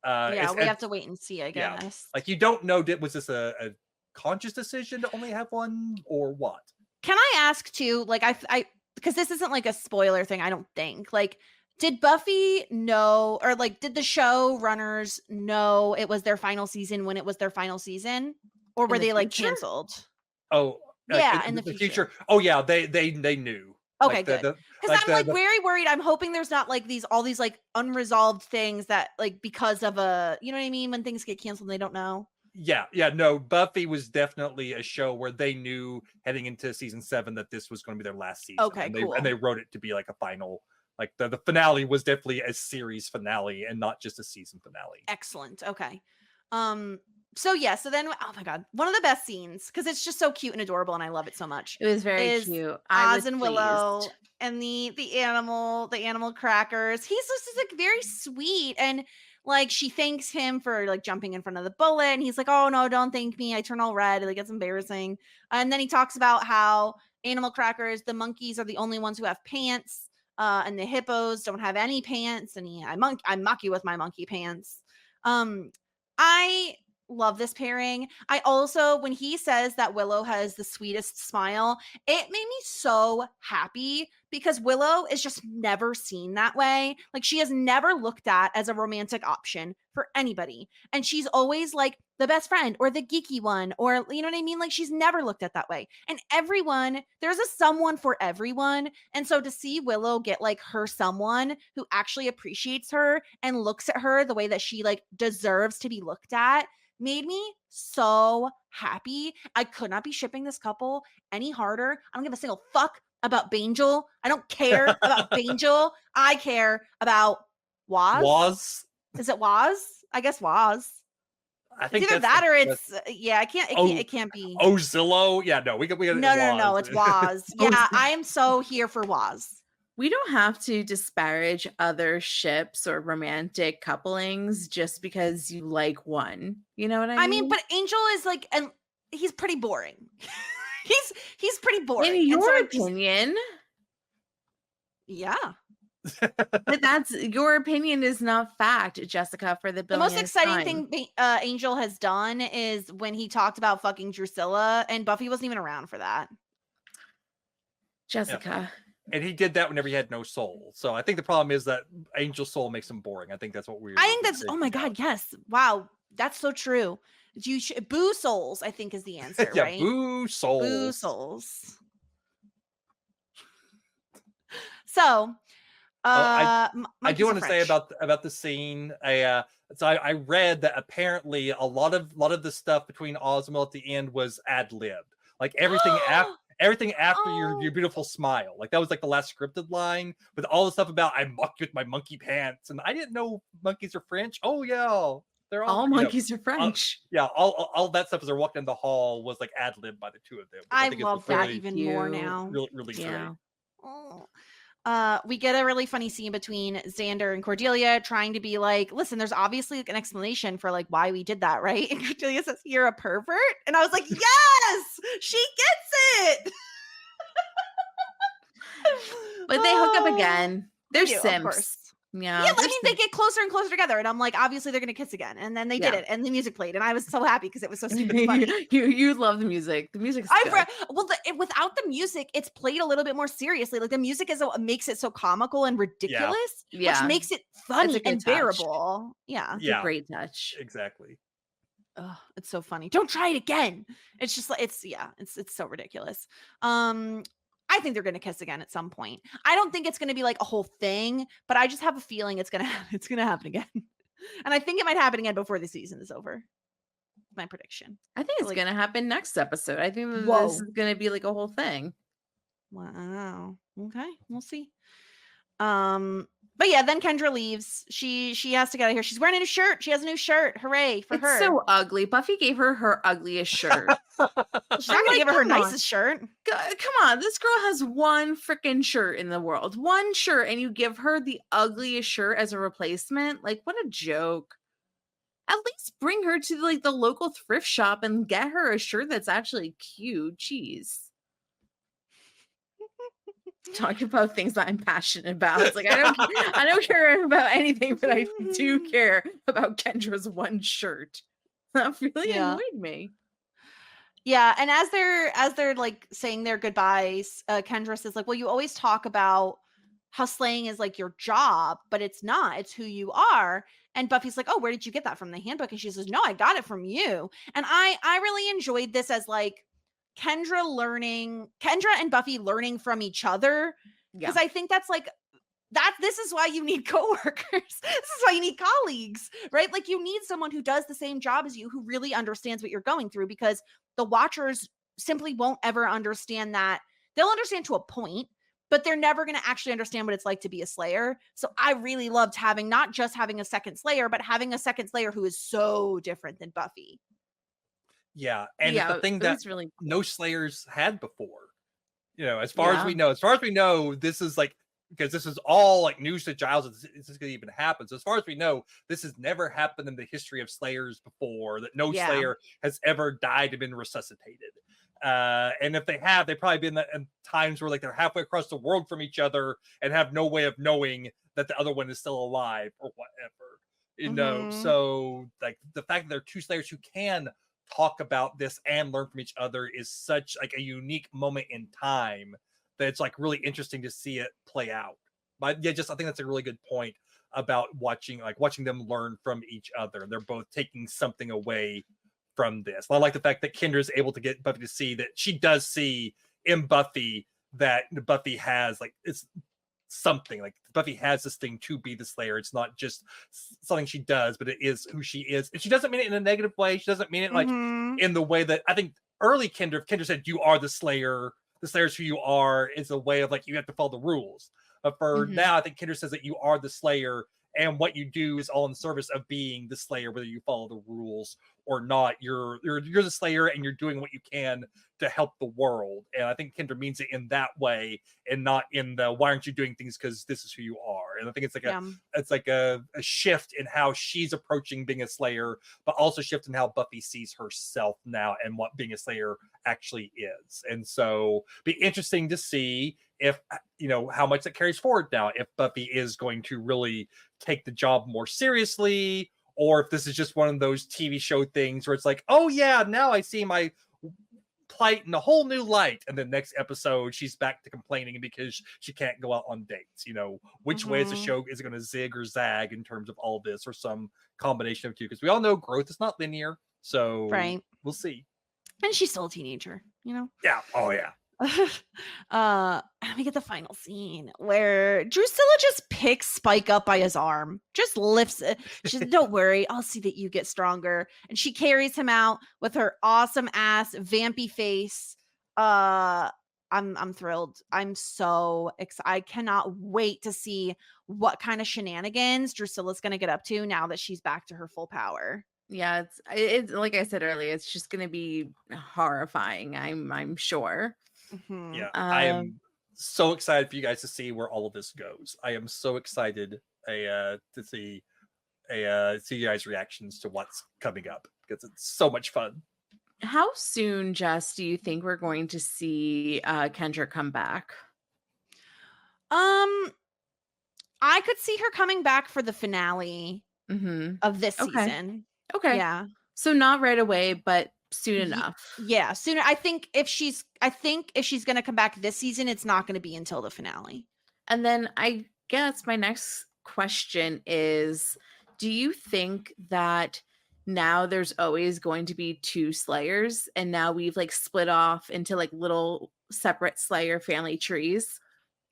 We have to wait and see, I guess. Yeah. Like, you don't know, was this a conscious decision to only have one, or what? Can I ask too, like, I because this isn't like a spoiler thing, I don't think. Like, did Buffy know, or like, did the showrunners know it was their final season when it was their final season, or were they like canceled? Oh, yeah, in the future. Oh yeah, they knew. Okay, good. Because I'm like very worried. I'm hoping there's not like all these like unresolved things that like because of you know what I mean, when things get canceled, they don't know. Yeah, no, Buffy was definitely a show where they knew heading into season 7 that this was going to be their last season. Okay, cool. And they wrote it to be like a final, like the finale was definitely a series finale and not just a season finale. Excellent. Okay. So then, oh my God, one of the best scenes, because it's just so cute and adorable and I love it so much. It was very cute. Oz and Willow and the animal crackers. He's just like very sweet, and like she thanks him for like jumping in front of the bullet, and he's like, oh no, don't thank me, I turn all red, like it's embarrassing. And then he talks about how animal crackers, the monkeys are the only ones who have pants, and the hippos don't have any pants, and I mock you with my monkey pants. I love this pairing. I also, when he says that Willow has the sweetest smile, it made me so happy because Willow is just never seen that way. Like, she is never looked at as a romantic option for anybody. And she's always like the best friend or the geeky one, or you know what I mean? Like, she's never looked at that way. And there's a someone for everyone. And so to see Willow get like her someone who actually appreciates her and looks at her the way that she like deserves to be looked at made me so happy. I could not be shipping this couple any harder. I don't give a single fuck about Bangel. I don't care about Bangel. I care about Waz. Waz? Is it Waz? I guess Waz. I think it's either that or it's it can't be Ozillo. Yeah, no, we got no, it's Waz. Yeah, I am so here for Waz. We don't have to disparage other ships or romantic couplings just because you like one. You know what I mean? I mean, but Angel is like, and he's pretty boring. he's pretty boring. In your opinion. Yeah. But that's your opinion is not fact, Jessica, for the most billionth exciting time. thing Angel has done is when he talked about fucking Drusilla, and Buffy wasn't even around for that. Jessica. And he did that whenever he had no soul. So I think the problem is that Angel's soul makes him boring. I think that's what we're. I think that's. Oh my god, yes! Wow, that's so true. Boo souls, I think, is the answer, yeah, right? Boo souls. Boo souls. So, I do want to say French. about the scene. I read that apparently a lot of the stuff between Ozma at the end was ad-libbed. Like everything after your beautiful smile. Like that was like the last scripted line with all the stuff about I mocked you with my monkey pants, and I didn't know monkeys are French. Oh yeah, they're all monkeys are French. All that stuff as they're walking in the hall was like ad-libbed by the two of them. I love that even more now. Really great. Oh. We get a really funny scene between Xander and Cordelia trying to be like, listen, there's obviously like an explanation for like why we did that, right? And Cordelia says, you're a pervert. And I was like, yes, she gets it. But they hook up again. They're Of simps. course. Yeah. Yeah, I mean, they get closer and closer together. And I'm like, obviously they're going to kiss again. And then they did it. And the music played. And I was so happy because it was so stupid funny. you love the music. The music's good. Without the music, it's played a little bit more seriously. Like the music makes it so comical and ridiculous, which makes it funny and bearable. Yeah. It's a great touch. Exactly. Oh, it's so funny. Don't try it again. It's just like it's so ridiculous. I think they're going to kiss again at some point. I don't think it's going to be like a whole thing, but I just have a feeling it's going to happen again. And I think it might happen again before the season is over. My prediction. I think it's going to happen next episode. I think this is going to be like a whole thing. Wow. Okay, we'll see. But yeah, then Kendra leaves. She has to get out of here. She's wearing a new shirt. She has a new shirt. Hooray for her. It's so ugly. Buffy gave her her ugliest shirt. She's not gonna give her nicest shirt. Come on, this girl has one freaking shirt in the world. One shirt, and you give her the ugliest shirt as a replacement? Like, what a joke. At least bring her to like the local thrift shop and get her a shirt that's actually cute. Jeez. Talking about things that I'm passionate about. It's like I don't care about anything, but I do care about Kendra's one shirt. That really annoyed me. Yeah, and as they're like saying their goodbyes, Kendra says like, "Well, you always talk about how slaying is like your job, but it's not. It's who you are." And Buffy's like, "Oh, where did you get that from? The handbook?" And she says, "No, I got it from you." And I really enjoyed this as like Kendra and Buffy learning from each other, because I think that's like this is why you need coworkers. This is why you need colleagues, right? Like you need someone who does the same job as you, who really understands what you're going through, because the watchers simply won't ever understand that. They'll understand to a point, but they're never going to actually understand what it's like to be a Slayer. So I really loved not just having a second Slayer, but having a second Slayer who is so different than Buffy. Yeah, and the thing that really cool. No Slayers had before, as far as we know, this is like, because this is all like news to Giles. This is going to even happen. So as far as we know, this has never happened in the history of Slayers before. That no Slayer has ever died and been resuscitated. And if they have, they've probably been in times where like they're halfway across the world from each other and have no way of knowing that the other one is still alive or whatever. So like the fact that there are two Slayers who can talk about this and learn from each other is such like a unique moment in time that it's like really interesting to see it play out. But yeah, I think that's a really good point about watching them learn from each other. They're both taking something away from this. I like the fact that Kendra is able to get Buffy to see that she does see in Buffy that Buffy has like it's something, like Buffy has this thing to be the Slayer. It's not just something she does, but it is who she is. And she doesn't mean it in a negative way. She doesn't mean it like in the way that I think early Kendra said, "You are the Slayer. The Slayer's who you are," is a way of like you have to follow the rules. But for now, I think Kendra says that you are the Slayer and what you do is all in service of being the Slayer, whether you follow the rules or not. You're the Slayer, and you're doing what you can to help the world. And I think Kendra means it in that way, and not in the why aren't you doing things because this is who you are. And I think it's like a shift in how she's approaching being a Slayer, but also shift in how Buffy sees herself now and what being a Slayer actually is. And so be interesting to see if, you know, how much that carries forward now, if Buffy is going to really take the job more seriously, or if this is just one of those TV show things where it's like, oh yeah, now I see my plight in a whole new light, and the next episode she's back to complaining because she can't go out on dates. You know, which way is the show, is it going to zig or zag in terms of all this, or some combination of two? Because we all know growth is not linear, so we'll see. And she's still a teenager, you know. Yeah. Oh yeah. We get the final scene where Drusilla just picks Spike up by his arm, just lifts it. She said, "Don't worry, I'll see that you get stronger." And she carries him out with her awesome ass vampy face. I'm thrilled. I'm so excited. I cannot wait to see what kind of shenanigans Drusilla's going to get up to now that she's back to her full power. Yeah, it's like I said earlier, it's just going to be horrifying. I'm sure. Mm-hmm. Yeah, I am so excited for you guys to see where all of this goes. I am so excited to see you guys' reactions to what's coming up, because it's so much fun. How soon, Jess, do you think we're going to see Kendra come back? I could see her coming back for the finale of this season. Okay. Yeah. So not right away, but soon enough. Yeah, sooner. I think if she's going to come back this season, it's not going to be until the finale. And then I guess my next question is, do you think that now there's always going to be two Slayers, and now we've like split off into like little separate Slayer family trees?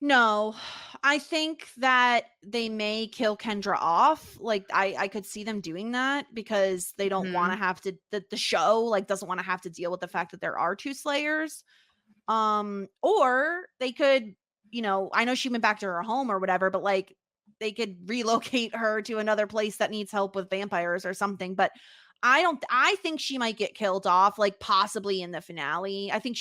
No, I think that they may kill Kendra off. Like I could see them doing that because they don't want to have to, the show like doesn't want to have to deal with the fact that there are two Slayers. Or they could, you know, I know she went back to her home or whatever, but like they could relocate her to another place that needs help with vampires or something. But I think she might get killed off, like possibly in the finale. I think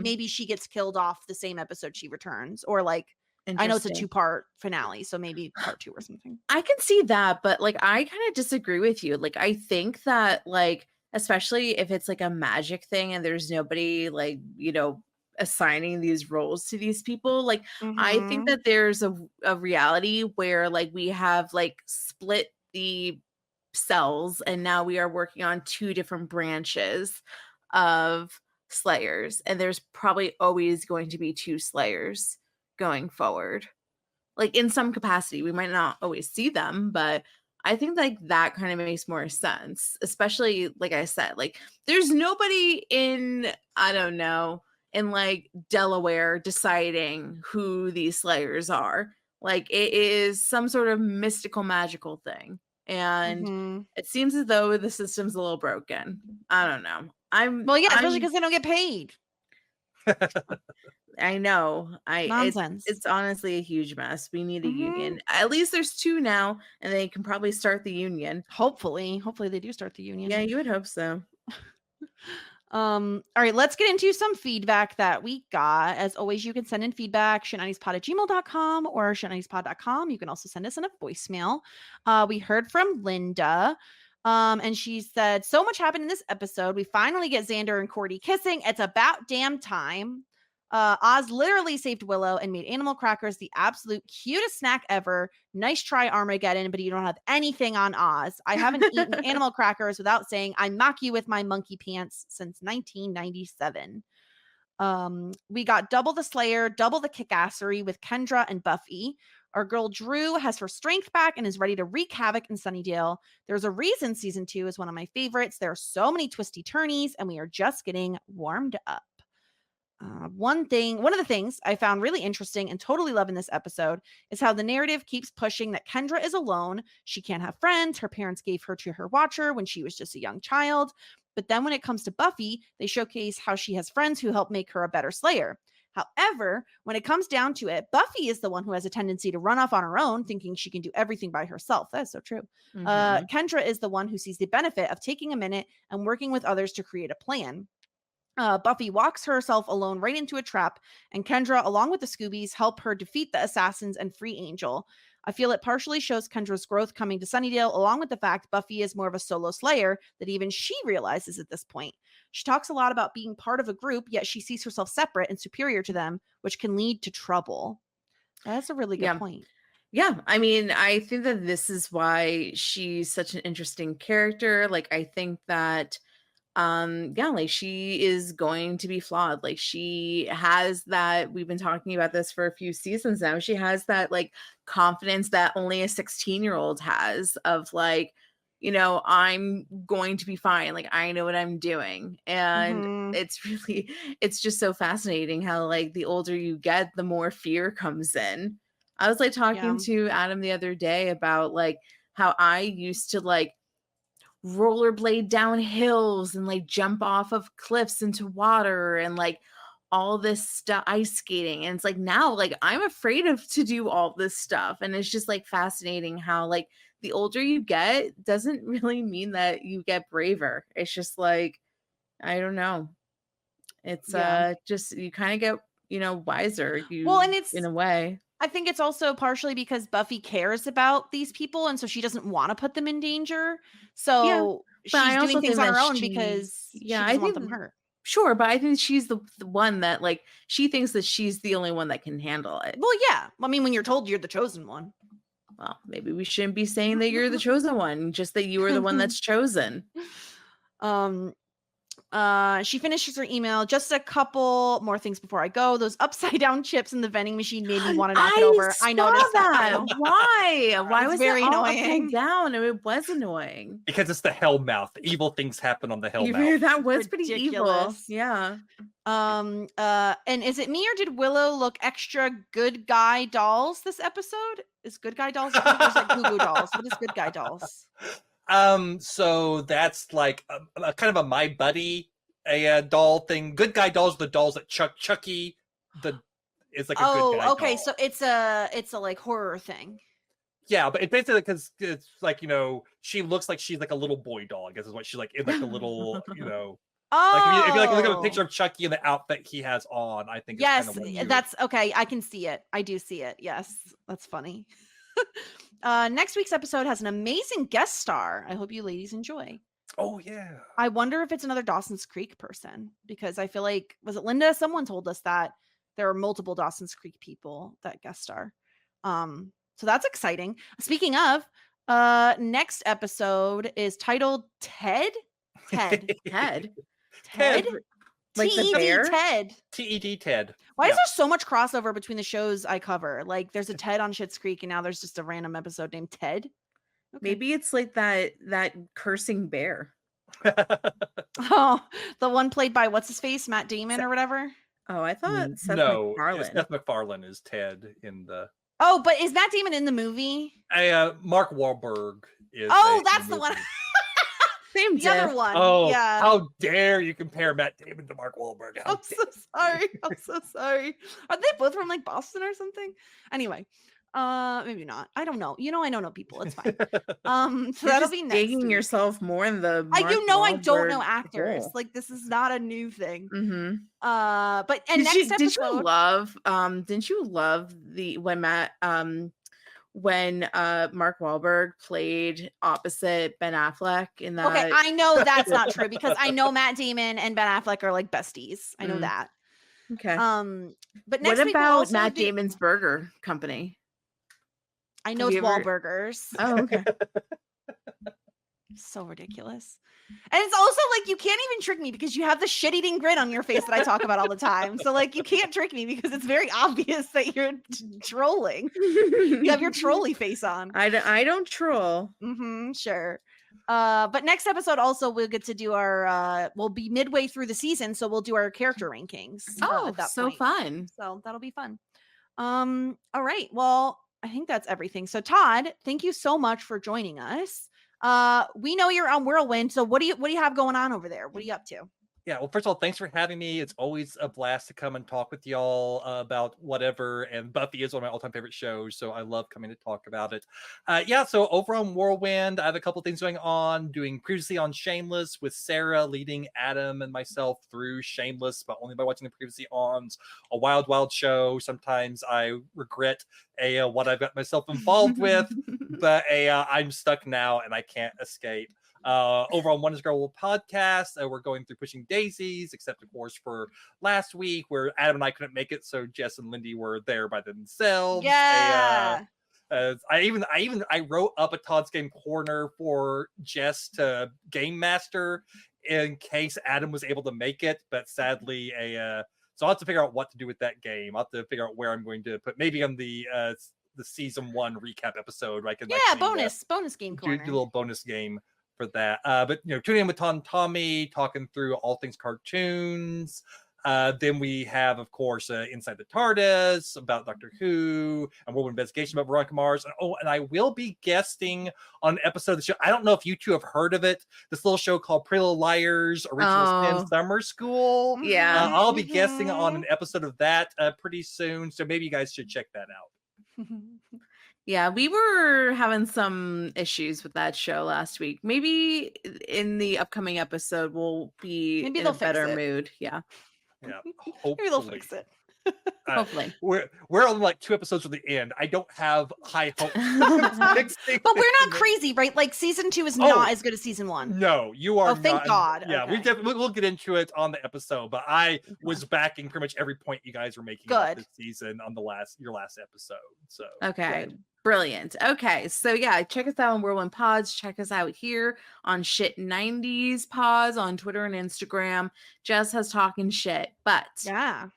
maybe she gets killed off the same episode she returns, or like, I know it's a 2-part finale, so maybe part 2 or something. I can see that, but like, I kind of disagree with you. Like, I think that like, especially if it's like a magic thing and there's nobody like, you know, assigning these roles to these people, like I think that there's a reality where like we have like split the cells, and now we are working on 2 different branches of Slayers, and there's probably always going to be 2 Slayers going forward, like in some capacity. We might not always see them, but I think like that kind of makes more sense, especially like I said, like there's nobody in, I don't know, in like Delaware deciding who these Slayers are. Like it is some sort of mystical magical thing. And it seems as though the system's a little broken. I don't know. Especially because they don't get paid. I know. Nonsense. It's honestly a huge mess. We need a union. At least there's 2 now, and they can probably start the union. Hopefully they do start the union. Yeah, you would hope so. All right, let's get into some feedback that we got. As always, you can send in feedback, shit90spod@gmail.com or shit90spod.com. You can also send us in a voicemail. We heard from Linda, and she said, "So much happened in this episode. We finally get Xander and Cordy kissing. It's about damn time. Oz literally saved Willow and made animal crackers the absolute cutest snack ever. Nice try, Armageddon, but you don't have anything on Oz. I haven't eaten animal crackers without saying I mock you with my monkey pants since 1997. We got double the Slayer, double the kickassery with Kendra and Buffy. Our girl Drew has her strength back and is ready to wreak havoc in Sunnydale. There's a reason season 2 is one of my favorites. There are so many twisty turnies, and we are just getting warmed up. One of the things I found really interesting and totally love in this episode is how the narrative keeps pushing that Kendra is alone. She can't have friends. Her parents gave her to her watcher when she was just a young child. But then when it comes to Buffy, they showcase how she has friends who help make her a better Slayer. However, when it comes down to it, Buffy is the one who has a tendency to run off on her own, thinking she can do everything by herself. That is so true. Kendra is the one who sees the benefit of taking a minute and working with others to create a plan. Buffy walks herself alone right into a trap, and Kendra, along with the Scoobies, help her defeat the assassins and free Angel. I feel it partially shows Kendra's growth coming to Sunnydale, along with the fact Buffy is more of a solo slayer that even she realizes at this point. She talks a lot about being part of a group, yet she sees herself separate and superior to them, which can lead to trouble. That's a really good point. Yeah, I mean, I think that this is why she's such an interesting character. Like, I think that like she is going to be flawed. Like, she has that, we've been talking about this for a few seasons now, she has that like confidence that only a 16-year-old has of like, you know, I'm going to be fine, like I know what I'm doing. And it's just so fascinating how like the older you get, the more fear comes in. I was like talking to Adam the other day about like how I used to like rollerblade down hills and like jump off of cliffs into water and like all this stuff, ice skating. And it's like now like I'm afraid of to do all this stuff. And it's just like fascinating how like the older you get doesn't really mean that you get braver. It's just like, I don't know. It's just, you kind of get, you know, wiser. And it's in a way. I think it's also partially because Buffy cares about these people, and so she doesn't want to put them in danger. So she's doing things on her own because she doesn't want them hurt. Sure, but I think she's the one that like she thinks that she's the only one that can handle it. Well, yeah. I mean, when you're told you're the chosen one. Well, maybe we shouldn't be saying that you're the chosen one, just that you are the one that's chosen. She finishes her email. Just a couple more things before I go. Those upside down chips in the vending machine made me want to knock it over. I noticed that. Why? Why was very it all annoying? Down? It was annoying because it's the hell mouth. Evil things happen on the hell mouth. That was pretty evil. Yeah. And is it me or did Willow look extra good guy dolls this episode? Is good guy dolls? I think there's like Goo Goo dolls. What is good guy dolls? So that's like a kind of a My Buddy doll thing. Good guy dolls are the dolls that Chucky is like a good guy okay, doll. so it's a like horror thing. Yeah, but it's basically because it's like, you know, she looks like she's like a little boy doll, I guess is what she's like in like a little, you know. Like if you like look at a picture of Chucky and the outfit he has on, I think yes, it's kind of that's okay. I can see it. I do see it. Yes, that's funny. Next week's episode has an amazing guest star. I hope you ladies enjoy. Oh yeah. I wonder if it's another Dawson's Creek person, because I feel like, was it Linda? Someone told us that there are multiple Dawson's Creek people that guest star. So that's exciting. Speaking of, next episode is titled Ted. Ted. Like the bear? Ted. T-E-D Ted. Why is there so much crossover between the shows I cover? Like there's a Ted on Schitt's Creek and now there's just a random episode named Ted. Okay. Maybe it's like that cursing bear. Oh, the one played by what's his face? Matt Damon or whatever? Oh, I thought Seth MacFarlane. Seth MacFarlane is Ted in the... Oh, but is Matt Damon in the movie? Mark Wahlberg is... Oh, that's the one... Same the other one. Oh, yeah. How dare you compare Matt Damon to Mark Wahlberg? I'm so sorry. Are they both from like Boston or something? Anyway, maybe not. I don't know. You know, I don't know people. It's fine. So that'll be next digging week. Yourself more in the I don't know actors. Hole. Like this is not a new thing. Mm-hmm. But next episode, didn't you love when Mark Wahlberg played opposite Ben Affleck in that? Okay, I know that's not true because I know Matt Damon and Ben Affleck are like besties. I know that. Okay. But next what week about Matt Damon's burger company? I know it's Wahlburgers. Oh, okay. So ridiculous. And it's also like you can't even trick me because you have the shit-eating grin on your face that I talk about all the time. So like you can't trick me because it's very obvious that you're trolling. You have your trolly face on. I don't troll. Sure. But next episode also we'll get to do our we'll be midway through the season, so we'll do our character rankings. At that point. Fun. So that'll be fun. All right. Well, I think that's everything. So Todd, thank you so much for joining us. We know you're on Whirlwind, so what do you have going on over there? What are you up to? Yeah, well, first of all, thanks for having me. It's always a blast to come and talk with y'all about whatever. And Buffy is one of my all-time favorite shows, so I love coming to talk about it. So over on Whirlwind, I have a couple things going on. Doing previously on Shameless with Sarah, leading Adam and myself through Shameless, but only by watching the previously ons. A wild, wild show. Sometimes I regret what I've got myself involved with, but I'm stuck now and I can't escape. Over on One is Girl podcast, we're going through Pushing Daisies, except of course for last week where Adam and I couldn't make it, so Jess and Lindy were there by themselves. Yeah. I wrote up a Todd's Game Corner for Jess to game master in case Adam was able to make it, but sadly so I'll have to figure out what to do with that game. I'll have to figure out where I'm going to put, maybe on the season 1 recap episode, right? Bonus game corner. Do a little bonus game for that. But tune in with Tom Tommy talking through all things cartoons. Then we have, of course, Inside the TARDIS about Doctor Who and World Investigation about Veronica Mars. And I will be guesting on an episode of the show. I don't know if you two have heard of it. This little show called Pretty Little Liars Original Sin Summer School. Yeah. I'll be guesting on an episode of that pretty soon. So maybe you guys should check that out. Yeah, we were having some issues with that show last week. Maybe in the upcoming episode we'll be in a better mood. Yeah. Yeah. Maybe they'll fix it. Hopefully. We're on like 2 episodes from the end. I don't have high hopes. But we're not crazy, right? Like season 2 is not as good as season 1. No, you are. Oh, thank God. Yeah, okay. we'll get into it on the episode. But I was backing pretty much every point you guys were making about this season on your last episode. So okay. Brilliant. Okay, so yeah, check us out on Whirlwind Pods. Check us out here on Shit 90s Pods on Twitter and Instagram. Jess has Talking Shit, but yeah.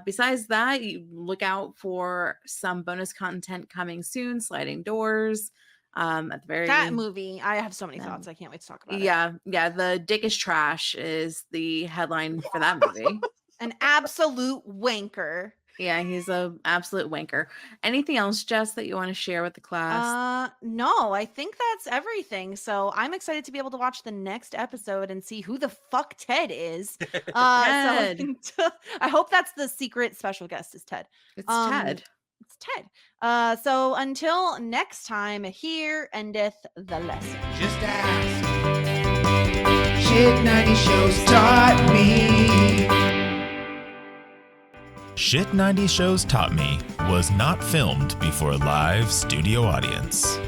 Besides that, you look out for some bonus content coming soon. Sliding Doors. At the very that movie, I have so many thoughts. I can't wait to talk about it. Yeah. The Dick is Trash is the headline for that movie. An absolute wanker. Yeah, he's an absolute wanker. Anything else, Jess, that you want to share with the class? No, I think that's everything. So I'm excited to be able to watch the next episode and see who the fuck Ted is. Ted. So I hope that's the secret special guest is Ted. It's Ted. It's Ted. So until next time, here endeth the lesson. Just ask. Shit 90 shows taught me. Shit 90 Shows Taught Me was not filmed before a live studio audience.